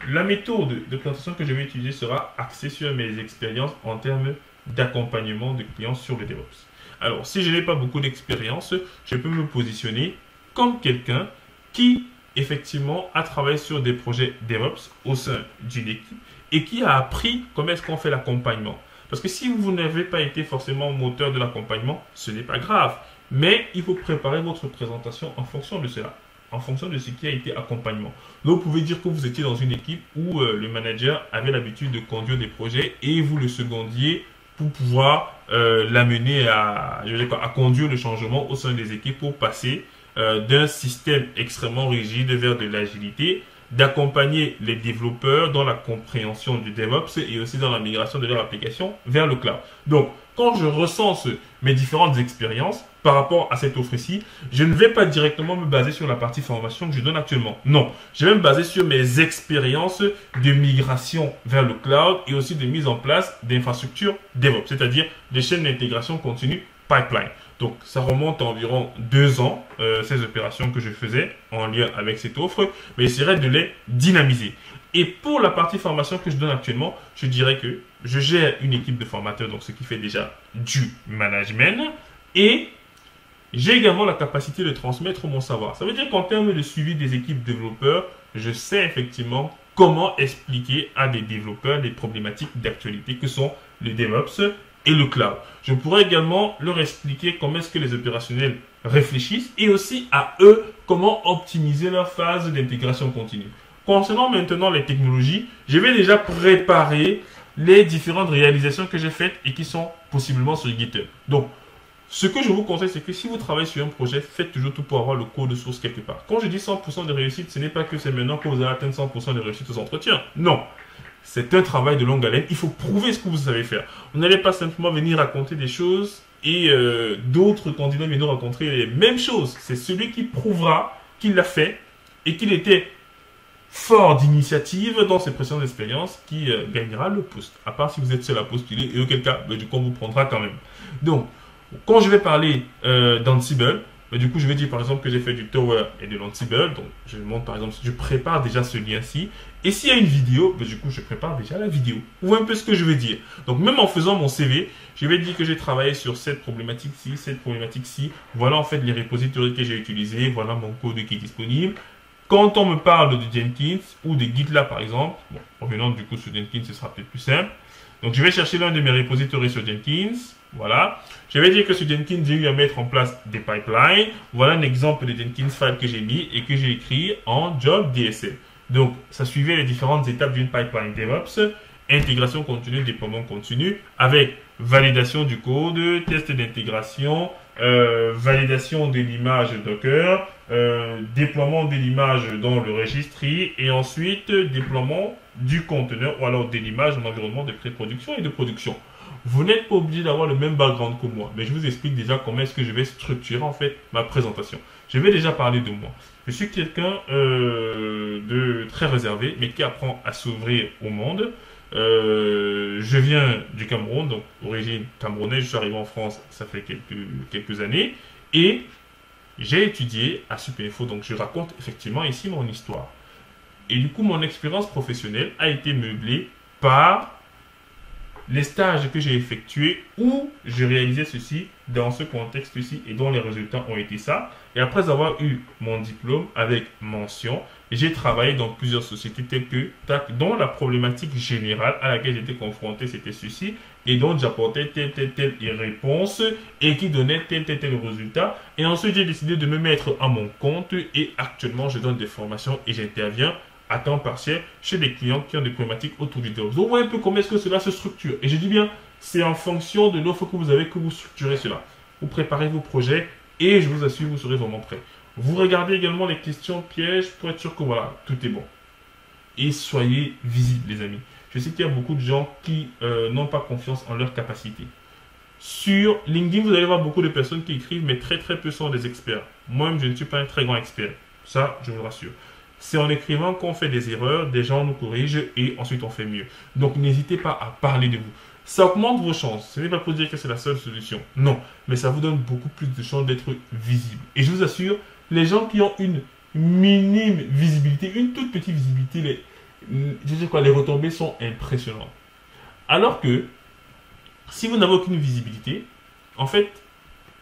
la méthode de présentation que je vais utiliser sera axée sur mes expériences en termes d'accompagnement de clients sur le DevOps. Alors, si je n'ai pas beaucoup d'expérience, je peux me positionner comme quelqu'un qui, effectivement, a travaillé sur des projets DevOps au sein d'une équipe et qui a appris comment est-ce qu'on fait l'accompagnement. Parce que si vous n'avez pas été forcément moteur de l'accompagnement, ce n'est pas grave. Mais il faut préparer votre présentation en fonction de cela, en fonction de ce qui a été accompagnement. Donc, vous pouvez dire que vous étiez dans une équipe où le manager avait l'habitude de conduire des projets et vous le secondiez pour pouvoir l'amener à conduire le changement au sein des équipes pour passer d'un système extrêmement rigide vers de l'agilité, d'accompagner les développeurs dans la compréhension du DevOps et aussi dans la migration de leur application vers le cloud. Donc, quand je recense mes différentes expériences par rapport à cette offre-ci, je ne vais pas directement me baser sur la partie formation que je donne actuellement. Non, je vais me baser sur mes expériences de migration vers le cloud et aussi de mise en place d'infrastructures DevOps, c'est-à-dire des chaînes d'intégration continue pipeline. Donc, ça remonte à environ 2 ans, ces opérations que je faisais en lien avec cette offre, mais j'essaierai de les dynamiser. Et pour la partie formation que je donne actuellement, je dirais que je gère une équipe de formateurs, donc ce qui fait déjà du management, et j'ai également la capacité de transmettre mon savoir. Ça veut dire qu'en termes de suivi des équipes développeurs, je sais effectivement comment expliquer à des développeurs les problématiques d'actualité que sont le DevOps et le cloud. Je pourrais également leur expliquer comment est-ce que les opérationnels réfléchissent et aussi à eux comment optimiser leur phase d'intégration continue. Concernant maintenant les technologies, je vais déjà préparer les différentes réalisations que j'ai faites et qui sont possiblement sur GitHub. Donc, ce que je vous conseille, c'est que si vous travaillez sur un projet, faites toujours tout pour avoir le code source quelque part. Quand je dis 100% de réussite, ce n'est pas que c'est maintenant que vous allez atteindre 100% de réussite aux entretiens. Non. C'est un travail de longue haleine. Il faut prouver ce que vous savez faire. Vous n'allez pas simplement venir raconter des choses et d'autres candidats viennent raconter les mêmes choses. C'est celui qui prouvera qu'il l'a fait et qu'il était fort d'initiative dans ses précédentes expériences qui gagnera le poste. À part si vous êtes seul à postuler et auquel cas, du coup, on vous prendra quand même. Donc, quand je vais parler d'Ansible, du coup, je vais dire par exemple que j'ai fait du Tower et de l'Ansible. Donc, je montre par exemple, je prépare déjà ce lien-ci. Et s'il y a une vidéo, du coup, je prépare déjà la vidéo. Vous voyez un peu ce que je veux dire. Donc, même en faisant mon CV, je vais dire que j'ai travaillé sur cette problématique-ci, cette problématique-ci. Voilà en fait les repositories que j'ai utilisés. Voilà mon code qui est disponible. Quand on me parle de Jenkins ou de GitLab par exemple, bon, revenons du coup sur Jenkins, ce sera peut-être plus simple. Donc, je vais chercher l'un de mes repositories sur Jenkins. Voilà. Je vais dire que sur Jenkins, j'ai eu à mettre en place des pipelines. Voilà un exemple de Jenkins file que j'ai mis et que j'ai écrit en job DSL. Donc, ça suivait les différentes étapes d'une pipeline DevOps, intégration continue, déploiement continu, avec validation du code, test d'intégration, validation de l'image Docker, déploiement de l'image dans le registry et ensuite déploiement du conteneur ou alors de l'image dans l'environnement de pré-production et de production. Vous n'êtes pas obligé d'avoir le même background que moi, mais je vous explique déjà comment est-ce que je vais structurer en fait ma présentation. Je vais déjà parler de moi. Je suis quelqu'un de très réservé, mais qui apprend à s'ouvrir au monde. Je viens du Cameroun, donc origine camerounaise. Je suis arrivé en France, ça fait quelques années, et j'ai étudié à Supinfo, donc je raconte effectivement ici mon histoire. Et du coup, mon expérience professionnelle a été meublée par les stages que j'ai effectués où je réalisais ceci dans ce contexte-ci et dont les résultats ont été ça. Et après avoir eu mon diplôme avec mention, j'ai travaillé dans plusieurs sociétés telles que TAC, dont la problématique générale à laquelle j'étais confronté, c'était ceci, et dont j'apportais telle réponse et qui donnait tel résultat. Et ensuite, j'ai décidé de me mettre à mon compte et actuellement, je donne des formations et j'interviens à temps partiel chez des clients qui ont des problématiques autour du DevOps. Donc, vous voyez un peu comment est-ce que cela se structure. Et je dis bien, c'est en fonction de l'offre que vous avez que vous structurez cela. Vous préparez vos projets et je vous assure, vous serez vraiment prêt. Vous regardez également les questions pièges pour être sûr que voilà, tout est bon. Et soyez visibles, les amis. Je sais qu'il y a beaucoup de gens qui n'ont pas confiance en leurs capacités. Sur LinkedIn, vous allez voir beaucoup de personnes qui écrivent, mais très peu sont des experts. Moi-même, je ne suis pas un très grand expert. Ça, je vous le rassure. C'est en écrivant qu'on fait des erreurs, des gens nous corrigent et ensuite on fait mieux. Donc n'hésitez pas à parler de vous. Ça augmente vos chances. Ce n'est pas pour dire que c'est la seule solution. Non, mais ça vous donne beaucoup plus de chances d'être visible. Et je vous assure, les gens qui ont une minime visibilité, une toute petite visibilité, les retombées sont impressionnantes. Alors que, si vous n'avez aucune visibilité, en fait,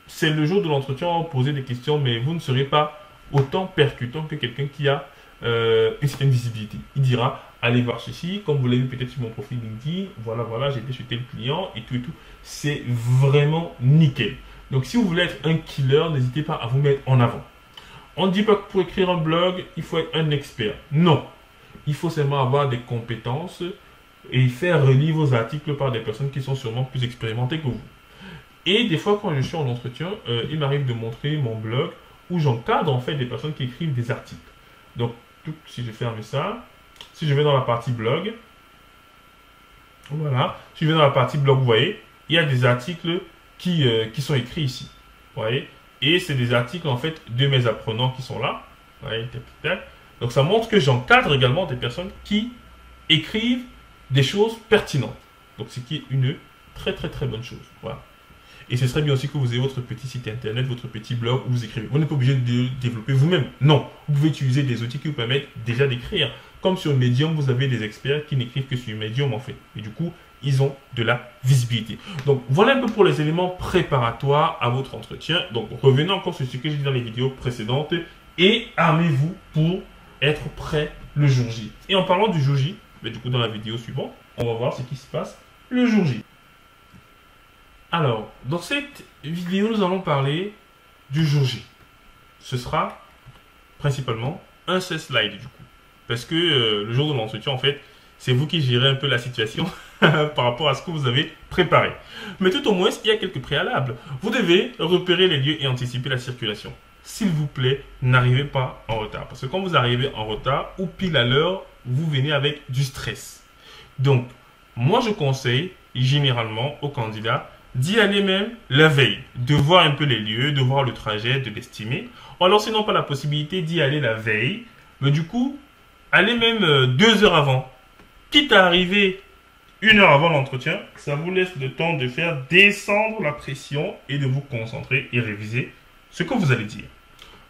c'est le jour de l'entretien, on va vous poser des questions, mais vous ne serez pas autant percutant que quelqu'un qui a une certaine visibilité. Il dira, allez voir ceci, comme vous l'avez vu peut-être sur mon profil LinkedIn, voilà, j'étais chez tel client et tout. C'est vraiment nickel. Donc, si vous voulez être un killer, n'hésitez pas à vous mettre en avant. On ne dit pas que pour écrire un blog, il faut être un expert. Non. Il faut seulement avoir des compétences et faire relire vos articles par des personnes qui sont sûrement plus expérimentées que vous. Et des fois, quand je suis en entretien, il m'arrive de montrer mon blog où j'encadre en fait des personnes qui écrivent des articles. Donc, si je ferme ça, si je vais dans la partie blog, voilà, si je vais dans la partie blog, vous voyez, il y a des articles qui sont écrits ici. Vous voyez, et c'est des articles en fait de mes apprenants qui sont là. Vous voyez, donc ça montre que j'encadre également des personnes qui écrivent des choses pertinentes. Donc ce qui est une très bonne chose. Voilà. Et ce serait bien aussi que vous ayez votre petit site internet, votre petit blog où vous écrivez. Vous n'êtes pas obligé de développer vous-même. Non, vous pouvez utiliser des outils qui vous permettent déjà d'écrire. Comme sur Medium, vous avez des experts qui n'écrivent que sur Medium en fait. Et du coup, ils ont de la visibilité. Donc voilà un peu pour les éléments préparatoires à votre entretien. Donc revenons encore sur ce que j'ai dit dans les vidéos précédentes et armez-vous pour être prêt le jour J. Et en parlant du jour J, mais du coup dans la vidéo suivante, on va voir ce qui se passe le jour J. Alors, dans cette vidéo, nous allons parler du jour J. Ce sera principalement un seul slide du coup. Parce que le jour de l'entretien, en fait, c'est vous qui gérez un peu la situation par rapport à ce que vous avez préparé. Mais tout au moins, il y a quelques préalables. Vous devez repérer les lieux et anticiper la circulation. S'il vous plaît, n'arrivez pas en retard. Parce que quand vous arrivez en retard ou pile à l'heure, vous venez avec du stress. Donc, moi, je conseille généralement aux candidats d'y aller même la veille, de voir un peu les lieux, de voir le trajet, de l'estimer. Alors, sinon, pas la possibilité d'y aller la veille, mais du coup, allez même 2 heures avant. Quitte à arriver 1 heure avant l'entretien, ça vous laisse le temps de faire descendre la pression et de vous concentrer et réviser ce que vous allez dire.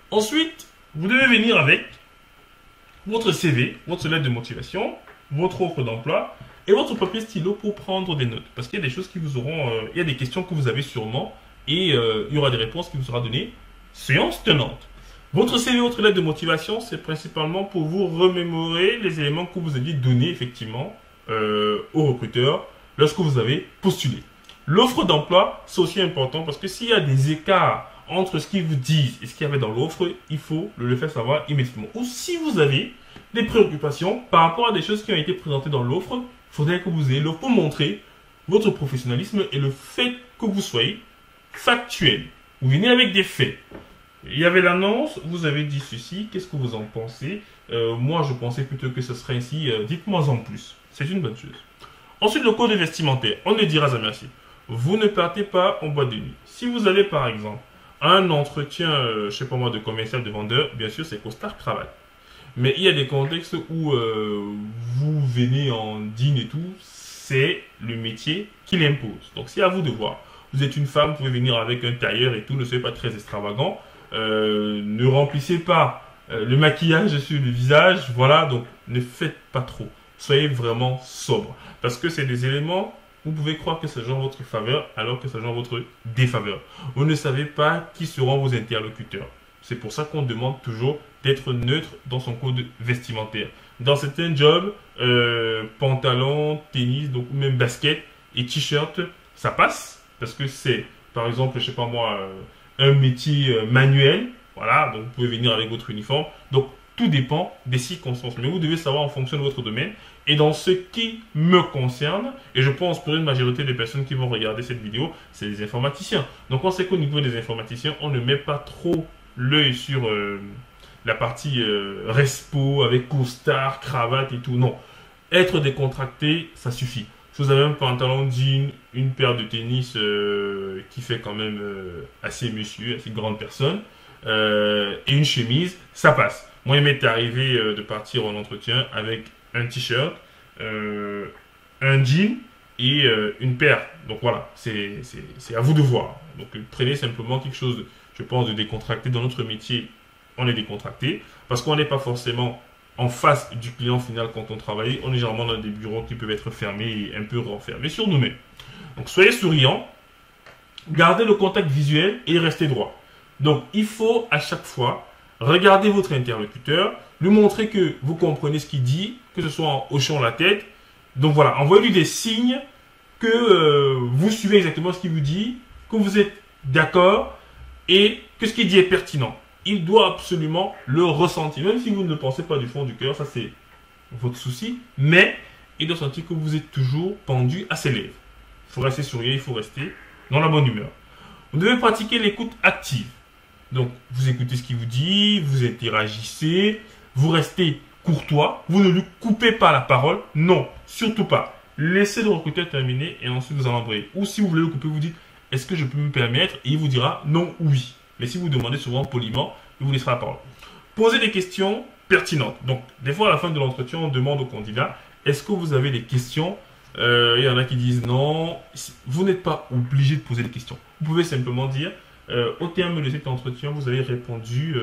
Ensuite, vous devez venir avec votre CV, votre lettre de motivation, votre offre d'emploi et votre papier stylo pour prendre des notes. Parce qu'il y a des choses qui vous auront... il y a des questions que vous avez sûrement et il y aura des réponses qui vous seront données. Séance tenante. Votre CV, votre lettre de motivation, c'est principalement pour vous remémorer les éléments que vous aviez donnés effectivement au recruteur lorsque vous avez postulé. L'offre d'emploi, c'est aussi important parce que s'il y a des écarts entre ce qu'ils vous disent et ce qu'il y avait dans l'offre, il faut le faire savoir immédiatement. Ou si vous avez des préoccupations par rapport à des choses qui ont été présentées dans l'offre, il faudrait que vous ayez l'offre pour montrer votre professionnalisme et le fait que vous soyez factuel. Vous venez avec des faits. Il y avait l'annonce, vous avez dit ceci, qu'est-ce que vous en pensez? Moi, je pensais plutôt que ce serait ainsi, dites-moi en plus. C'est une bonne chose. Ensuite, le code vestimentaire, on ne dira jamais assez. Vous ne partez pas en boîte de nuit. Si vous avez par exemple un entretien, je ne sais pas moi, de commercial, de vendeur, bien sûr, c'est costard cravate. Mais il y a des contextes où vous venez en jean et tout, c'est le métier qui l'impose. Donc, c'est à vous de voir. Vous êtes une femme, vous pouvez venir avec un tailleur et tout, ne soyez pas très extravagant. Ne remplissez pas le maquillage sur le visage, voilà, donc ne faites pas trop. Soyez vraiment sobre, parce que c'est des éléments vous pouvez croire que ça joue en votre faveur alors que ça joue en votre défaveur. Vous ne savez pas qui seront vos interlocuteurs. C'est pour ça qu'on demande toujours d'être neutre dans son code vestimentaire. Dans certains jobs, pantalon, tennis, donc même basket et t-shirt, ça passe parce que c'est, par exemple, je sais pas moi, un métier manuel. Voilà, donc vous pouvez venir avec votre uniforme. Donc tout dépend des circonstances. Mais vous devez savoir en fonction de votre domaine. Et dans ce qui me concerne, et je pense pour une majorité des personnes qui vont regarder cette vidéo, c'est les informaticiens. Donc on sait qu'au niveau des informaticiens, on ne met pas trop l'œil sur la partie respo avec costard, cravate et tout. Non, être décontracté, ça suffit. Si vous avez un pantalon jean, une paire de tennis qui fait quand même assez monsieur, assez grande personne, et une chemise, ça passe. Moi, il m'est arrivé de partir en entretien avec un t-shirt, un jean et une paire. Donc voilà, c'est à vous de voir. Donc prenez simplement quelque chose, je pense, de décontracté. Dans notre métier, on est décontracté parce qu'on n'est pas forcément en face du client final quand on travaille. On est généralement dans des bureaux qui peuvent être fermés et un peu renfermés sur nous-mêmes. Donc soyez souriant, gardez le contact visuel et restez droit. Donc il faut à chaque fois regarder votre interlocuteur, lui montrer que vous comprenez ce qu'il dit, que ce soit en hochant la tête. Donc voilà, envoyez-lui des signes que vous suivez exactement ce qu'il vous dit, que vous êtes d'accord et que ce qu'il dit est pertinent. Il doit absolument le ressentir. Même si vous ne le pensez pas du fond du cœur, ça c'est votre souci, mais il doit sentir que vous êtes toujours pendu à ses lèvres. Il faut rester souriant, il faut rester dans la bonne humeur. Vous devez pratiquer l'écoute active. Donc, vous écoutez ce qu'il vous dit, vous interagissez, vous restez courtois, vous ne lui coupez pas la parole. Non, surtout pas. Laissez le recruteur terminer et ensuite vous en embrayez. Ou si vous voulez le couper, vous dites, est-ce que je peux me permettre? Et il vous dira non ou oui. Mais si vous demandez souvent poliment, il vous laissera la parole. Posez des questions pertinentes. Donc, des fois, à la fin de l'entretien, on demande au candidat, est-ce que vous avez des questions? Il y en a qui disent non. Vous n'êtes pas obligé de poser des questions. Vous pouvez simplement dire, au terme de cet entretien, vous avez répondu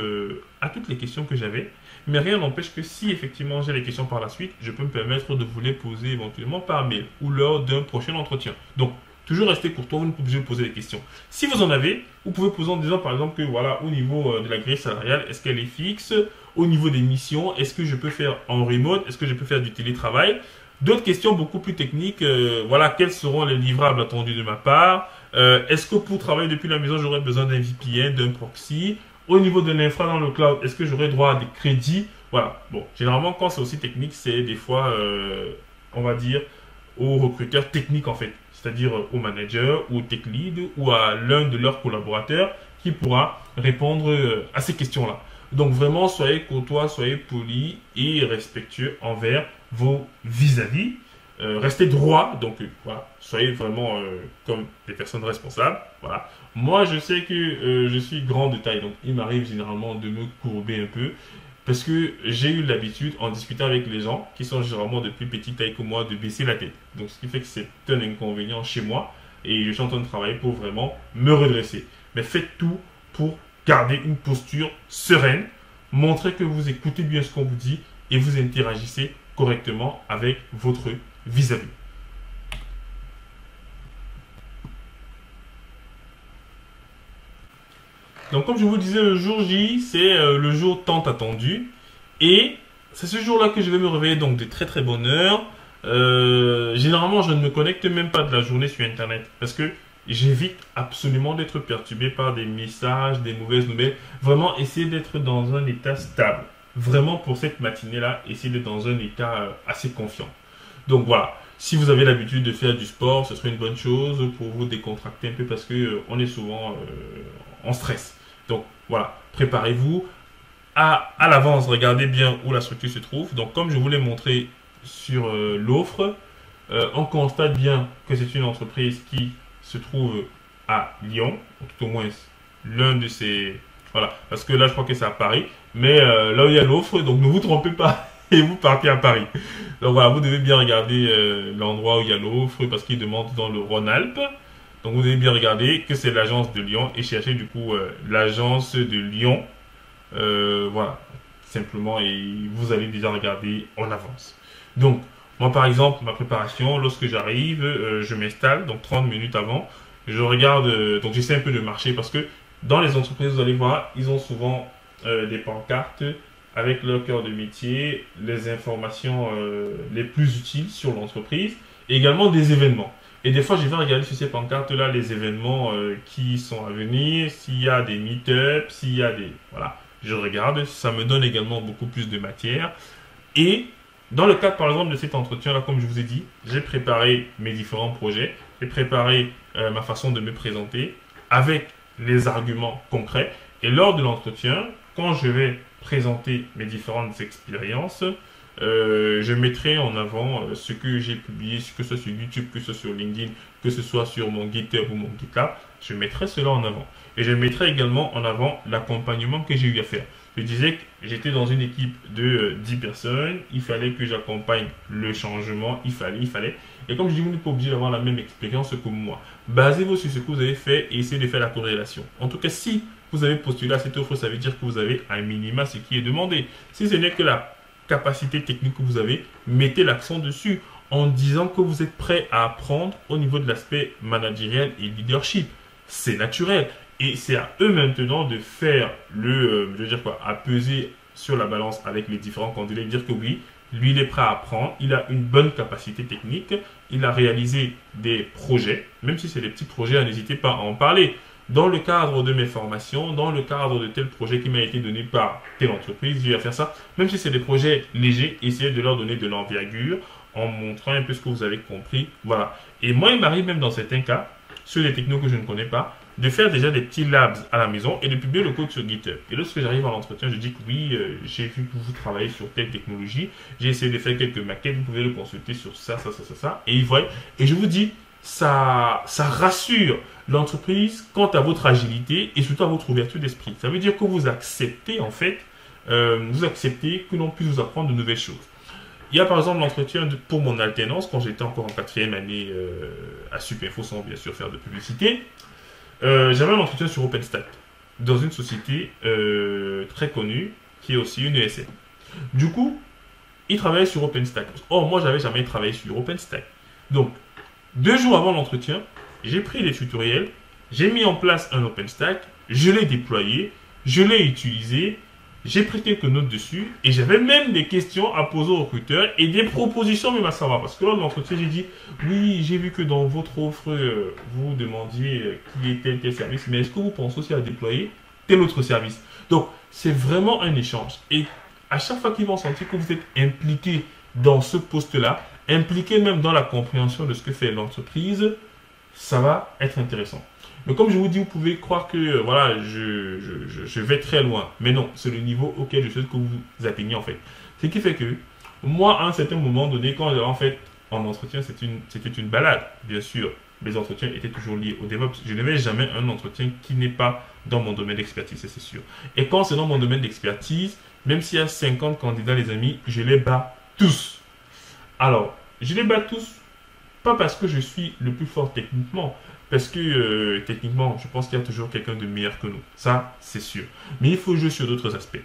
à toutes les questions que j'avais. Mais rien n'empêche que si effectivement j'ai des questions par la suite, je peux me permettre de vous les poser éventuellement par mail ou lors d'un prochain entretien. Donc, toujours restez courtois, vous n'êtes pas obligé de poser des questions. Si vous en avez, vous pouvez poser en disant par exemple que voilà, au niveau de la grille salariale, est-ce qu'elle est fixe? Au niveau des missions, est-ce que je peux faire en remote? Est-ce que je peux faire du télétravail? D'autres questions beaucoup plus techniques, voilà, quels seront les livrables attendus de ma part? Est-ce que pour travailler depuis la maison, j'aurais besoin d'un VPN, d'un proxy? Au niveau de l'infra dans le cloud, est-ce que j'aurais droit à des crédits? Voilà. Bon, généralement, quand c'est aussi technique, c'est des fois, on va dire, aux recruteurs techniques en fait. C'est-à-dire au manager, ou au tech lead, ou à l'un de leurs collaborateurs qui pourra répondre à ces questions-là. Donc vraiment, soyez courtois, soyez poli et respectueux envers vos vis-à-vis. Restez droit, donc voilà, soyez vraiment comme des personnes responsables. Voilà. Moi, je sais que je suis grand de taille, donc il m'arrive généralement de me courber un peu parce que j'ai eu l'habitude, en discutant avec les gens qui sont généralement de plus petite taille que moi, de baisser la tête. Donc ce qui fait que c'est un inconvénient chez moi et je suis en train de travailler pour vraiment me redresser. Mais faites tout pour garder une posture sereine, montrez que vous écoutez bien ce qu'on vous dit et vous interagissez correctement avec votre vis-à-vis. Donc comme je vous disais, le jour J, c'est le jour tant attendu. Et c'est ce jour-là que je vais me réveiller donc de très très bonne heure. Généralement, je ne me connecte même pas de la journée sur Internet. Parce que j'évite absolument d'être perturbé par des messages, des mauvaises nouvelles. Vraiment, essayer d'être dans un état stable. Vraiment, pour cette matinée-là, essayez d'être dans un état assez confiant. Donc voilà, si vous avez l'habitude de faire du sport, ce serait une bonne chose pour vous décontracter un peu parce que on est souvent en stress. Donc voilà, préparez-vous à l'avance, regardez bien où la structure se trouve. Donc comme je vous l'ai montré sur l'offre, on constate bien que c'est une entreprise qui se trouve à Lyon, tout au moins l'un de ces... Voilà, parce que là je crois que c'est à Paris, mais là où il y a l'offre, donc ne vous trompez pas et vous partez à Paris. Donc voilà, vous devez bien regarder l'endroit où il y a l'offre parce qu'il demande dans le Rhône-Alpes. Donc vous devez bien regarder que c'est l'agence de Lyon et chercher du coup l'agence de Lyon. Voilà, simplement, et vous allez déjà regarder en avance. Donc Moi, par exemple, ma préparation, lorsque j'arrive, je m'installe, donc 30 minutes avant, je regarde, donc j'essaie un peu de marcher parce que dans les entreprises, vous allez voir, ils ont souvent des pancartes avec leur cœur de métier, les informations les plus utiles sur l'entreprise et également des événements. Et des fois, je vais regarder sur ces pancartes-là les événements qui sont à venir, s'il y a des meet-ups, s'il y a des... Voilà, je regarde, ça me donne également beaucoup plus de matière. Et dans le cadre, par exemple, de cet entretien-là, comme je vous ai dit, j'ai préparé mes différents projets, j'ai préparé ma façon de me présenter avec les arguments concrets. Et lors de l'entretien, quand je vais présenter mes différentes expériences, je mettrai en avant ce que j'ai publié, que ce soit sur YouTube, que ce soit sur LinkedIn, que ce soit sur mon GitHub ou mon GitLab. Je mettrai cela en avant. Et je mettrai également en avant l'accompagnement que j'ai eu à faire. Je disais que j'étais dans une équipe de 10 personnes. Il fallait que j'accompagne le changement. Il fallait. Et comme je dis, vous n'êtes pas obligé d'avoir la même expérience que moi. Basez-vous sur ce que vous avez fait et essayez de faire la corrélation. En tout cas, si vous avez postulé à cette offre, ça veut dire que vous avez un minima ce qui est demandé. Si ce n'est que la capacité technique que vous avez, mettez l'accent dessus en disant que vous êtes prêt à apprendre au niveau de l'aspect managériel et leadership. C'est naturel. Et c'est à eux maintenant de faire à peser sur la balance avec les différents candidats et dire que oui, lui, il est prêt à apprendre, il a une bonne capacité technique, il a réalisé des projets, même si c'est des petits projets, n'hésitez pas à en parler. Dans le cadre de mes formations, dans le cadre de tel projet qui m'a été donné par telle entreprise, je vais faire ça. Même si c'est des projets légers, essayez de leur donner de l'envergure en montrant un peu ce que vous avez compris. Voilà. Et moi, il m'arrive même dans certains cas, sur des technos que je ne connais pas, de faire déjà des petits labs à la maison et de publier le code sur GitHub. Et lorsque j'arrive à l'entretien, je dis que oui, j'ai vu que vous travaillez sur telle technologie, j'ai essayé de faire quelques maquettes, vous pouvez le consulter sur ça. Et ils voient. Et je vous dis, ça rassure l'entreprise quant à votre agilité et surtout à votre ouverture d'esprit. Ça veut dire que vous acceptez en fait, que l'on puisse vous apprendre de nouvelles choses. Il y a par exemple l'entretien pour mon alternance quand j'étais encore en 4e année à Supinfo sans bien sûr faire de publicité. J'avais un entretien sur OpenStack dans une société très connue qui est aussi une ESN. Du coup, ils travaillaient sur OpenStack. Or, moi, j'avais jamais travaillé sur OpenStack. Donc, 2 jours avant l'entretien, j'ai pris les tutoriels, j'ai mis en place un OpenStack, je l'ai déployé, je l'ai utilisé, j'ai pris quelques notes dessus et j'avais même des questions à poser aux recruteurs et des propositions même à savoir. Parce que lors de l'entretien, j'ai dit, oui, j'ai vu que dans votre offre, vous demandiez qu'il y ait tel service, mais est-ce que vous pensez aussi à déployer tel autre service? Donc, c'est vraiment un échange. Et à chaque fois qu'ils vont sentir que vous êtes impliqué dans ce poste-là, impliqué même dans la compréhension de ce que fait l'entreprise, ça va être intéressant. Mais comme je vous dis, vous pouvez croire que voilà, je vais très loin. Mais non, c'est le niveau auquel je souhaite que vous atteignez en fait. Ce qui fait que moi, à un certain moment donné, quand en fait en entretien, c'était une balade, bien sûr. Mes entretiens étaient toujours liés au DevOps. Je n'avais jamais un entretien qui n'est pas dans mon domaine d'expertise, c'est sûr. Et quand c'est dans mon domaine d'expertise, même s'il y a 50 candidats, les amis, je les bats tous. Alors, je les bats tous, pas parce que je suis le plus fort techniquement, parce que techniquement, je pense qu'il y a toujours quelqu'un de meilleur que nous. Ça, c'est sûr. Mais il faut jouer sur d'autres aspects.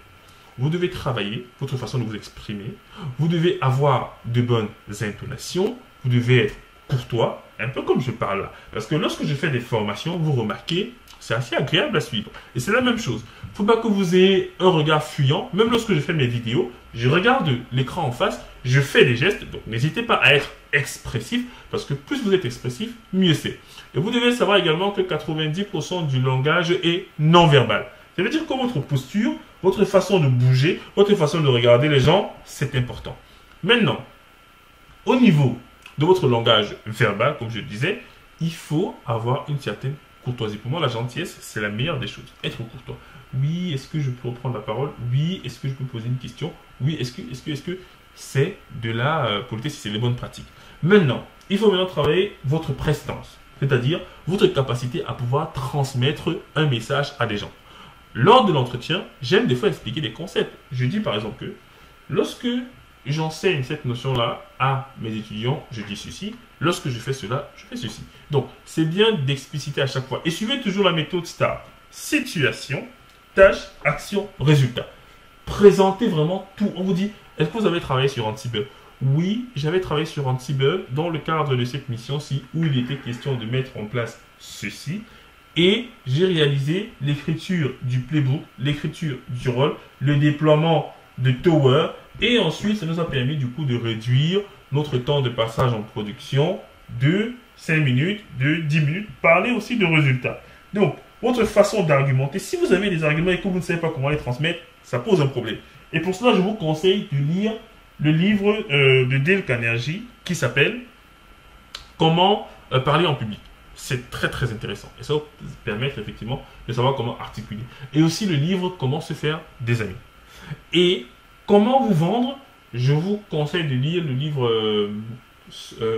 Vous devez travailler votre façon de vous exprimer. Vous devez avoir de bonnes intonations. Vous devez être courtois, un peu comme je parle là. Parce que lorsque je fais des formations, vous remarquez, c'est assez agréable à suivre. Et c'est la même chose. Il ne faut pas que vous ayez un regard fuyant. Même lorsque je fais mes vidéos, je regarde l'écran en face, je fais des gestes. Donc n'hésitez pas à être expressif, parce que plus vous êtes expressif, mieux c'est. Et vous devez savoir également que 90% du langage est non-verbal. Ça veut dire que votre posture, votre façon de bouger, votre façon de regarder les gens, c'est important. Maintenant, au niveau de votre langage verbal, comme je le disais, il faut avoir une certaine courtoisie. Pour moi, la gentillesse, c'est la meilleure des choses. Être courtois. Oui, est-ce que je peux reprendre la parole? Oui, est-ce que je peux poser une question? Oui, est-ce que c'est de la politesse, c'est les bonnes pratiques. Maintenant, il faut maintenant travailler votre prestance, c'est-à-dire votre capacité à pouvoir transmettre un message à des gens. Lors de l'entretien, j'aime des fois expliquer des concepts. Je dis par exemple que lorsque j'enseigne cette notion-là à mes étudiants, je dis ceci. Lorsque je fais cela, je fais ceci. Donc, c'est bien d'expliciter à chaque fois. Et suivez toujours la méthode STAR. Situation, tâche, action, résultat. Présentez vraiment tout. On vous dit, est-ce que vous avez travaillé sur Ansible? Oui, j'avais travaillé sur Ansible dans le cadre de cette mission-ci où il était question de mettre en place ceci. Et j'ai réalisé l'écriture du playbook, l'écriture du rôle, le déploiement de Tower. Et ensuite, ça nous a permis du coup de réduire notre temps de passage en production de 5 minutes, de 10 minutes. Parler aussi de résultats. Donc, votre façon d'argumenter, si vous avez des arguments et que vous ne savez pas comment les transmettre, ça pose un problème. Et pour cela, je vous conseille de lire le livre de Dale Carnegie qui s'appelle Comment parler en public. C'est très très intéressant. Et ça va vous permettre effectivement de savoir comment articuler. Et aussi le livre Comment se faire des amis. Et comment vous vendre, je vous conseille de lire le livre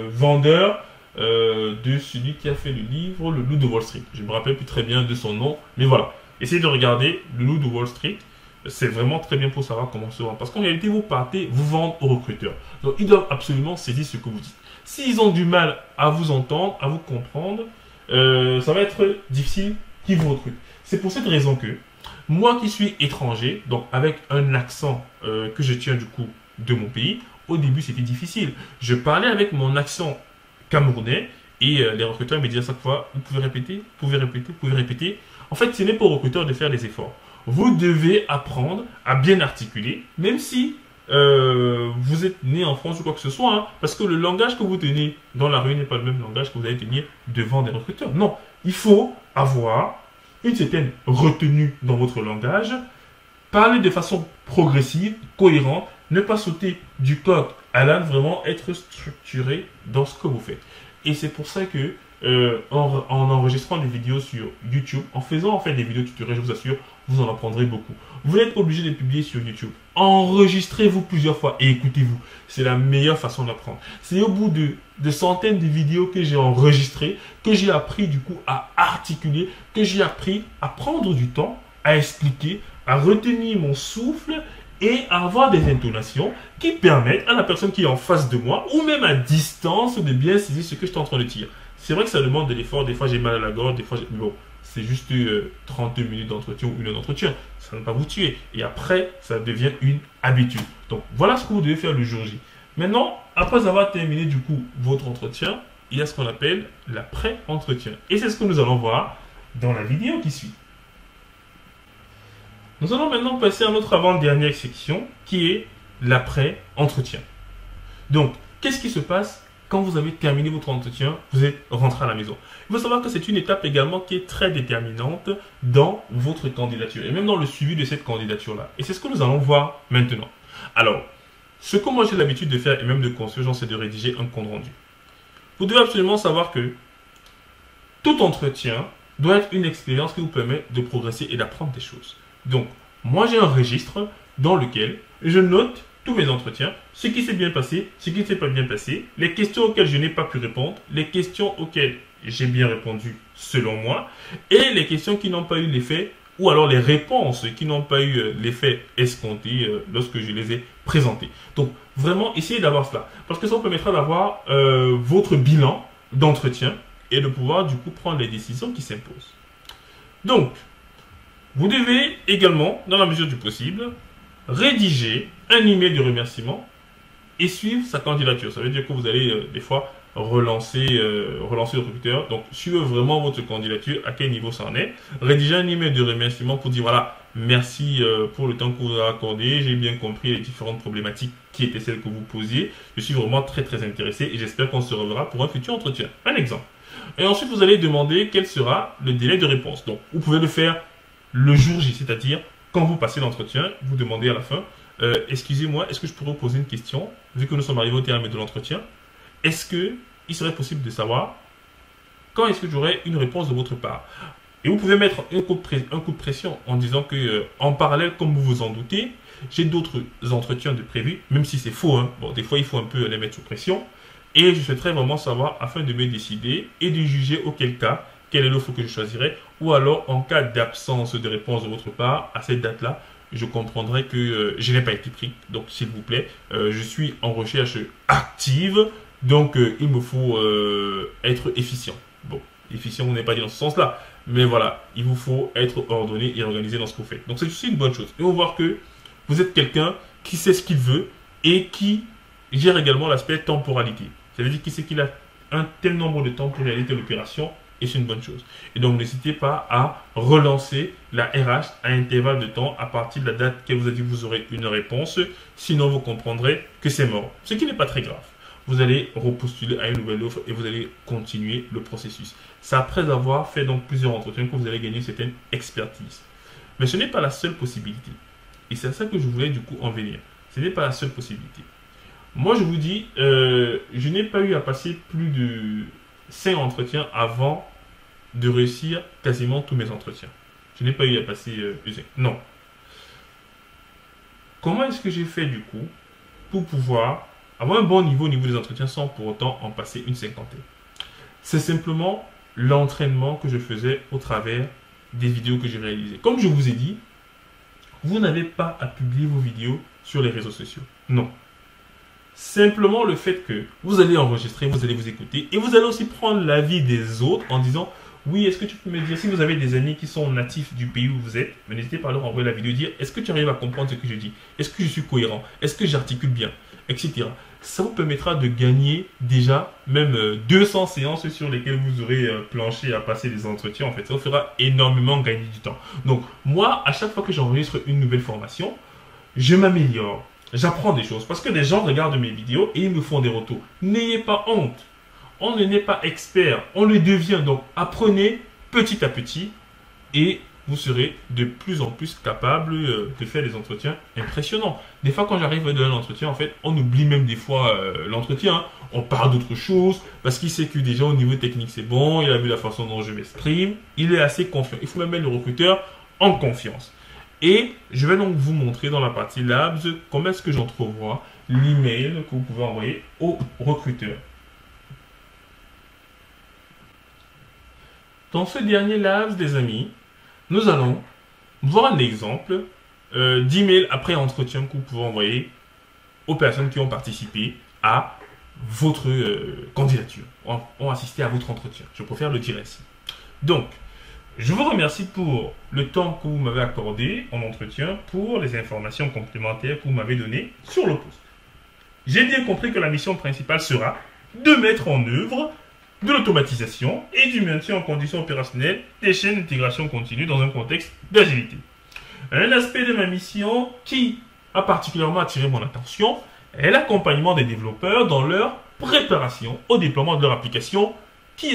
Vendeur de celui qui a fait le livre Le Loup de Wall Street. Je ne me rappelle plus très bien de son nom, mais voilà. Essayez de regarder Le Loup de Wall Street. C'est vraiment très bien pour savoir comment se vendre. Parce qu'en réalité, vous partez, vous vendez aux recruteurs. Donc, ils doivent absolument saisir ce que vous dites. S'ils ont du mal à vous entendre, à vous comprendre, ça va être difficile qu'ils vous recrutent. C'est pour cette raison que moi qui suis étranger, donc avec un accent que je tiens du coup de mon pays, au début c'était difficile. Je parlais avec mon accent camerounais et les recruteurs me disaient à chaque fois, vous pouvez répéter, vous pouvez répéter, vous pouvez répéter. En fait, ce n'est pas aux recruteurs de faire des efforts. Vous devez apprendre à bien articuler, même si vous êtes né en France ou quoi que ce soit, hein, parce que le langage que vous tenez dans la rue n'est pas le même langage que vous allez tenir devant des recruteurs. Non, il faut avoir une certaine retenue dans votre langage, parler de façon progressive, cohérente, ne pas sauter du coq à l'âne, vraiment être structuré dans ce que vous faites. Et c'est pour ça que en enregistrant des vidéos sur YouTube, en faisant en fait des vidéos tutoriels, je vous assure, vous en apprendrez beaucoup. Vous n'êtes pas obligé de publier sur YouTube. Enregistrez-vous plusieurs fois et écoutez-vous. C'est la meilleure façon d'apprendre. C'est au bout de centaines de vidéos que j'ai enregistrées, que j'ai appris du coup à articuler, que j'ai appris à prendre du temps, à expliquer, à retenir mon souffle et à avoir des intonations qui permettent à la personne qui est en face de moi ou même à distance de bien saisir ce que je suis en train de dire. C'est vrai que ça demande de l'effort. Des fois, j'ai mal à la gorge. Des fois, bon, c'est juste 32 minutes d'entretien ou une heure d'entretien. Ça ne va pas vous tuer. Et après, ça devient une habitude. Donc, voilà ce que vous devez faire le jour J. Maintenant, après avoir terminé du coup votre entretien, il y a ce qu'on appelle l'après-entretien. Et c'est ce que nous allons voir dans la vidéo qui suit. Nous allons maintenant passer à notre avant-dernière section qui est l'après-entretien. Donc, qu'est-ce qui se passe quand vous avez terminé votre entretien, vous êtes rentré à la maison? Il faut savoir que c'est une étape également qui est très déterminante dans votre candidature et même dans le suivi de cette candidature-là. Et c'est ce que nous allons voir maintenant. Alors, ce que moi j'ai l'habitude de faire et même de construire, c'est de rédiger un compte rendu. Vous devez absolument savoir que tout entretien doit être une expérience qui vous permet de progresser et d'apprendre des choses. Donc, moi j'ai un registre dans lequel je note tous mes entretiens, ce qui s'est bien passé, ce qui ne s'est pas bien passé, les questions auxquelles je n'ai pas pu répondre, les questions auxquelles j'ai bien répondu selon moi, et les questions qui n'ont pas eu l'effet, ou alors les réponses qui n'ont pas eu l'effet escompté lorsque je les ai présentées. Donc, vraiment, essayez d'avoir cela, parce que ça vous permettra d'avoir votre bilan d'entretien et de pouvoir du coup prendre les décisions qui s'imposent. Donc, vous devez également, dans la mesure du possible, rédiger un email de remerciement et suivre sa candidature. Ça veut dire que vous allez des fois relancer le recruteur. Donc, suivez vraiment votre candidature, à quel niveau ça en est. Rédigez un email de remerciement pour dire voilà, merci pour le temps que vous avez accordé. J'ai bien compris les différentes problématiques qui étaient celles que vous posiez. Je suis vraiment très très intéressé et j'espère qu'on se reverra pour un futur entretien. Un exemple. Et ensuite, vous allez demander quel sera le délai de réponse. Donc, vous pouvez le faire le jour J, c'est-à-dire quand vous passez l'entretien, vous demandez à la fin, excusez-moi, est-ce que je pourrais vous poser une question, vu que nous sommes arrivés au terme de l'entretien, est-ce qu'il serait possible de savoir quand est-ce que j'aurai une réponse de votre part? Et vous pouvez mettre un coup de pression en disant que, en parallèle, comme vous vous en doutez, j'ai d'autres entretiens de prévus, même si c'est faux, hein. Bon, des fois il faut un peu les mettre sous pression, et je souhaiterais vraiment savoir afin de me décider et de juger auquel cas quelle est l'offre que je choisirais, ou alors en cas d'absence de réponse de votre part, à cette date-là, je comprendrai que je n'ai pas été pris. Donc, s'il vous plaît, je suis en recherche active, donc il me faut être efficient. Bon, efficient, on n'est pas dit dans ce sens-là, mais voilà, il vous faut être ordonné et organisé dans ce que vous faites. Donc, c'est aussi une bonne chose. Et on va voir que vous êtes quelqu'un qui sait ce qu'il veut et qui il gère également l'aspect temporalité. Ça veut dire qu'il sait qu'il a un tel nombre de temps pour réaliser l'opération et c'est une bonne chose. Et donc, n'hésitez pas à relancer la RH à intervalle de temps à partir de la date qu'elle vous a dit que vous aurez une réponse. Sinon, vous comprendrez que c'est mort. Ce qui n'est pas très grave. Vous allez repostuler à une nouvelle offre et vous allez continuer le processus. C'est après avoir fait donc plusieurs entretiens que vous allez gagner une certaine expertise. Mais ce n'est pas la seule possibilité. Et c'est à ça que je voulais du coup en venir. Ce n'est pas la seule possibilité. Moi, je vous dis, je n'ai pas eu à passer plus de 5 entretiens avant de réussir quasiment tous mes entretiens. Je n'ai pas eu à passer plus de 5. Non. Comment est-ce que j'ai fait du coup pour pouvoir avoir un bon niveau au niveau des entretiens sans pour autant en passer une cinquantaine? C'est simplement l'entraînement que je faisais au travers des vidéos que j'ai réalisées. Comme je vous ai dit, vous n'avez pas à publier vos vidéos sur les réseaux sociaux. Non. Simplement le fait que vous allez enregistrer, vous allez vous écouter et vous allez aussi prendre l'avis des autres en disant oui, est-ce que tu peux me dire si vous avez des amis qui sont natifs du pays où vous êtes, n'hésitez pas à leur envoyer la vidéo, dire est-ce que tu arrives à comprendre ce que je dis, est-ce que je suis cohérent, est-ce que j'articule bien, etc. Ça vous permettra de gagner déjà même 200 séances sur lesquelles vous aurez planché à passer des entretiens. En fait, ça vous fera énormément gagner du temps. Donc moi, à chaque fois que j'enregistre une nouvelle formation, je m'améliore. J'apprends des choses parce que les gens regardent mes vidéos et ils me font des retours. N'ayez pas honte. On ne n'est pas expert, on le devient. Donc apprenez petit à petit et vous serez de plus en plus capable de faire des entretiens impressionnants. Des fois, quand j'arrive dans un entretien, en fait, on oublie même des fois l'entretien. Hein. On parle d'autre chose parce qu'il sait que déjà au niveau technique, c'est bon. Il a vu la façon dont je m'exprime. Il est assez confiant. Il faut même mettre le recruteur en confiance. Et je vais donc vous montrer dans la partie Labs comment est-ce que j'entrevois l'email que vous pouvez envoyer au recruteur. Dans ce dernier Labs, les amis, nous allons voir un exemple d'email après entretien que vous pouvez envoyer aux personnes qui ont participé à votre candidature, ont assisté à votre entretien. Je préfère le dire ainsi. Donc, je vous remercie pour le temps que vous m'avez accordé en entretien, pour les informations complémentaires que vous m'avez données sur le poste. J'ai bien compris que la mission principale sera de mettre en œuvre de l'automatisation et du maintien en condition opérationnelle des chaînes d'intégration continue dans un contexte d'agilité. Un aspect de ma mission qui a particulièrement attiré mon attention est l'accompagnement des développeurs dans leur préparation au déploiement de leur application qui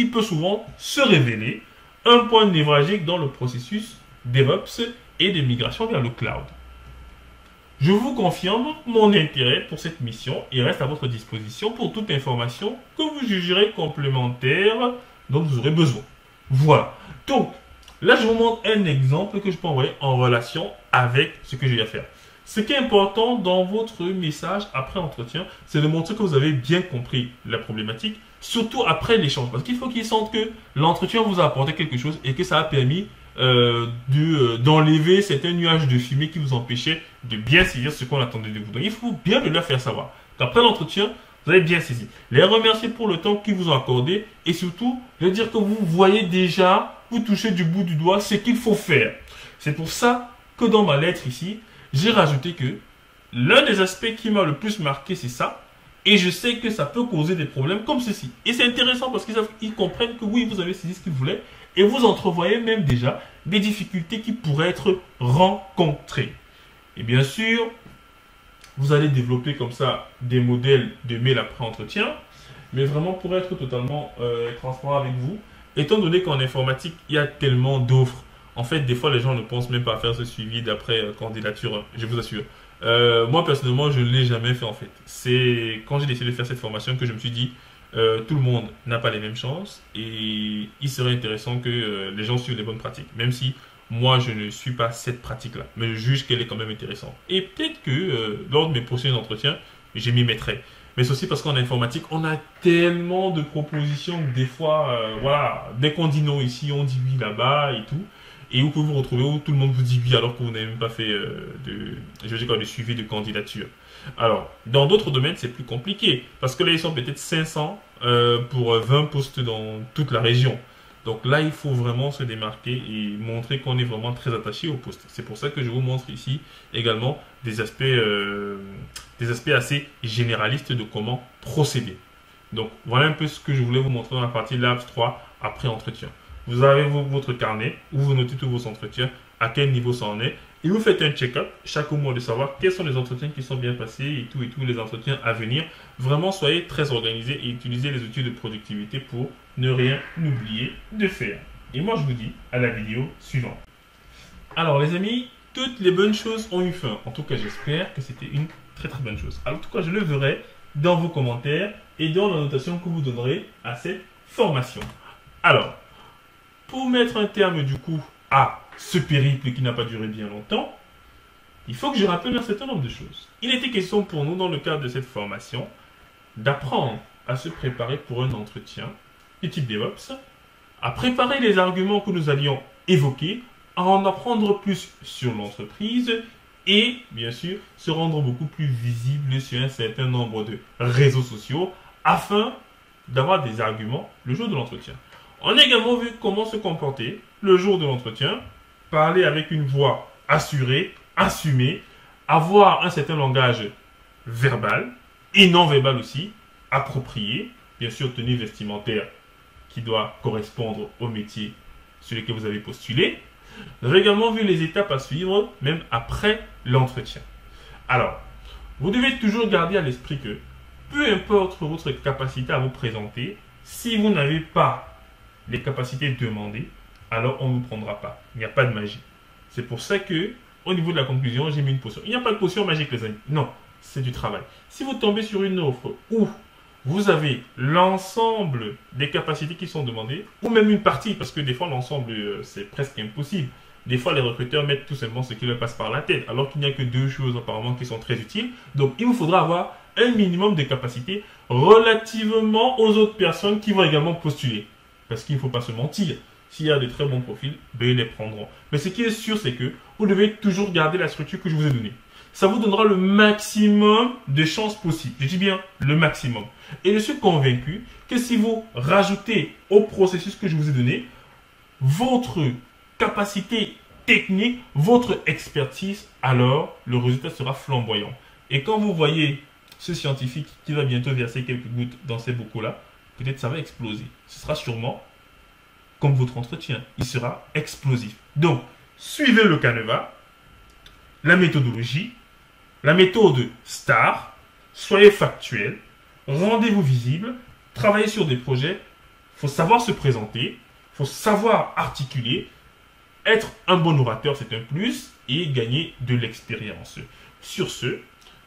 peut souvent se révéler un point névralgique dans le processus DevOps et de migration vers le cloud. Je vous confirme mon intérêt pour cette mission et reste à votre disposition pour toute information que vous jugerez complémentaire dont vous aurez besoin. Voilà. Donc, là, je vous montre un exemple que je peux envoyer en relation avec ce que je vais faire. Ce qui est important dans votre message après entretien, c'est de montrer que vous avez bien compris la problématique, surtout après l'échange. Parce qu'il faut qu'ils sentent que l'entretien vous a apporté quelque chose et que ça a permis d'enlever certains nuages de fumée qui vous empêchaient de bien saisir ce qu'on attendait de vous. Donc, il faut bien le leur faire savoir qu'après l'entretien, vous avez bien saisi. Les remercier pour le temps qu'ils vous ont accordé et surtout, leur dire que vous voyez déjà, vous touchez du bout du doigt ce qu'il faut faire. C'est pour ça que dans ma lettre ici, j'ai rajouté que l'un des aspects qui m'a le plus marqué, c'est ça. Et je sais que ça peut causer des problèmes comme ceci. Et c'est intéressant parce qu'ils comprennent que oui, vous avez saisi ce qu'ils voulaient. Et vous entrevoyez même déjà des difficultés qui pourraient être rencontrées. Et bien sûr, vous allez développer comme ça des modèles de mail après entretien. Mais vraiment, pour être totalement transparent avec vous, étant donné qu'en informatique, il y a tellement d'offres. En fait, des fois, les gens ne pensent même pas à faire ce suivi d'après candidature, je vous assure. Moi, personnellement, je ne l'ai jamais fait en fait. C'est quand j'ai décidé de faire cette formation que je me suis dit, tout le monde n'a pas les mêmes chances et il serait intéressant que les gens suivent les bonnes pratiques. Même si moi, je ne suis pas cette pratique-là, mais je juge qu'elle est quand même intéressante. Et peut-être que lors de mes prochains entretiens, je m'y mettrai. Mais c'est aussi parce qu'en informatique, on a tellement de propositions que des fois, voilà, dès qu'on dit non ici, on dit oui là-bas et tout. Et vous pouvez vous retrouver où tout le monde vous dit oui alors que vous n'avez même pas fait de suivi de candidature. Alors, dans d'autres domaines, c'est plus compliqué. Parce que là, ils sont peut-être 500 pour 20 postes dans toute la région. Donc là, il faut vraiment se démarquer et montrer qu'on est vraiment très attaché au poste. C'est pour ça que je vous montre ici également des aspects assez généralistes de comment procéder. Donc voilà un peu ce que je voulais vous montrer dans la partie Labs 3 après entretien. Vous avez votre carnet où vous notez tous vos entretiens, à quel niveau ça en est, et vous faites un check-up chaque mois de savoir quels sont les entretiens qui sont bien passés et tous les entretiens à venir. Vraiment, soyez très organisés et utilisez les outils de productivité pour ne rien oublier de faire. Et moi, je vous dis à la vidéo suivante. Alors les amis, toutes les bonnes choses ont une fin. En tout cas, j'espère que c'était une très très bonne chose. Alors, en tout cas, je le verrai dans vos commentaires et dans la notation que vous donnerez à cette formation. Alors, pour mettre un terme du coup à ce périple qui n'a pas duré bien longtemps, il faut que je rappelle un certain nombre de choses. Il était question pour nous, dans le cadre de cette formation, d'apprendre à se préparer pour un entretien du type DevOps, à préparer les arguments que nous allions évoquer, à en apprendre plus sur l'entreprise et, bien sûr, se rendre beaucoup plus visible sur un certain nombre de réseaux sociaux afin d'avoir des arguments le jour de l'entretien. On a également vu comment se comporter le jour de l'entretien, parler avec une voix assurée, assumée, avoir un certain langage verbal et non verbal aussi, approprié, bien sûr tenue vestimentaire qui doit correspondre au métier sur lequel vous avez postulé. Vous avez également vu les étapes à suivre, même après l'entretien. Alors, vous devez toujours garder à l'esprit que, peu importe votre capacité à vous présenter, si vous n'avez pas les capacités demandées, alors on ne vous prendra pas. Il n'y a pas de magie. C'est pour ça que, au niveau de la conclusion, j'ai mis une potion. Il n'y a pas de potion magique, les amis. Non, c'est du travail. Si vous tombez sur une offre où vous avez l'ensemble des capacités qui sont demandées, ou même une partie, parce que des fois l'ensemble c'est presque impossible. Des fois les recruteurs mettent tout simplement ce qui leur passe par la tête, alors qu'il n'y a que deux choses apparemment qui sont très utiles. Donc il vous faudra avoir un minimum de capacités relativement aux autres personnes qui vont également postuler. Parce qu'il ne faut pas se mentir. S'il y a de très bons profils, ben, ils les prendront. Mais ce qui est sûr, c'est que vous devez toujours garder la structure que je vous ai donnée. Ça vous donnera le maximum de chances possibles. Je dis bien le maximum. Et je suis convaincu que si vous rajoutez au processus que je vous ai donné votre capacité technique, votre expertise, alors le résultat sera flamboyant. Et quand vous voyez ce scientifique qui va bientôt verser quelques gouttes dans ces bocaux-là, peut-être ça va exploser. Ce sera sûrement comme votre entretien. Il sera explosif. Donc, suivez le canevas, la méthodologie, la méthode STAR, soyez factuel, rendez-vous visible, travaillez sur des projets, il faut savoir se présenter, il faut savoir articuler, être un bon orateur, c'est un plus, et gagner de l'expérience. Sur ce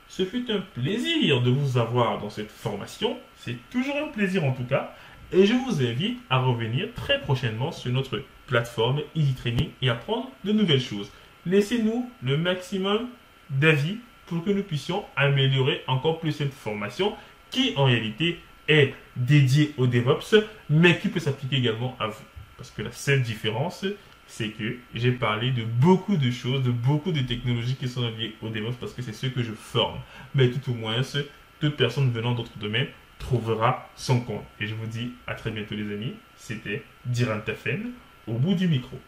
fut un plaisir de vous avoir dans cette formation, c'est toujours un plaisir en tout cas, et je vous invite à revenir très prochainement sur notre plateforme EasyTraining et apprendre de nouvelles choses. Laissez-nous le maximum d'avis pour que nous puissions améliorer encore plus cette formation qui en réalité est dédiée au DevOps, mais qui peut s'appliquer également à vous. Parce que la seule différence, c'est que j'ai parlé de beaucoup de choses, de beaucoup de technologies qui sont liées au DevOps parce que c'est ce que je forme. Mais tout au moins, toute personne venant d'autres domaines trouvera son compte. Et je vous dis à très bientôt les amis. C'était Diran Tafen au bout du micro.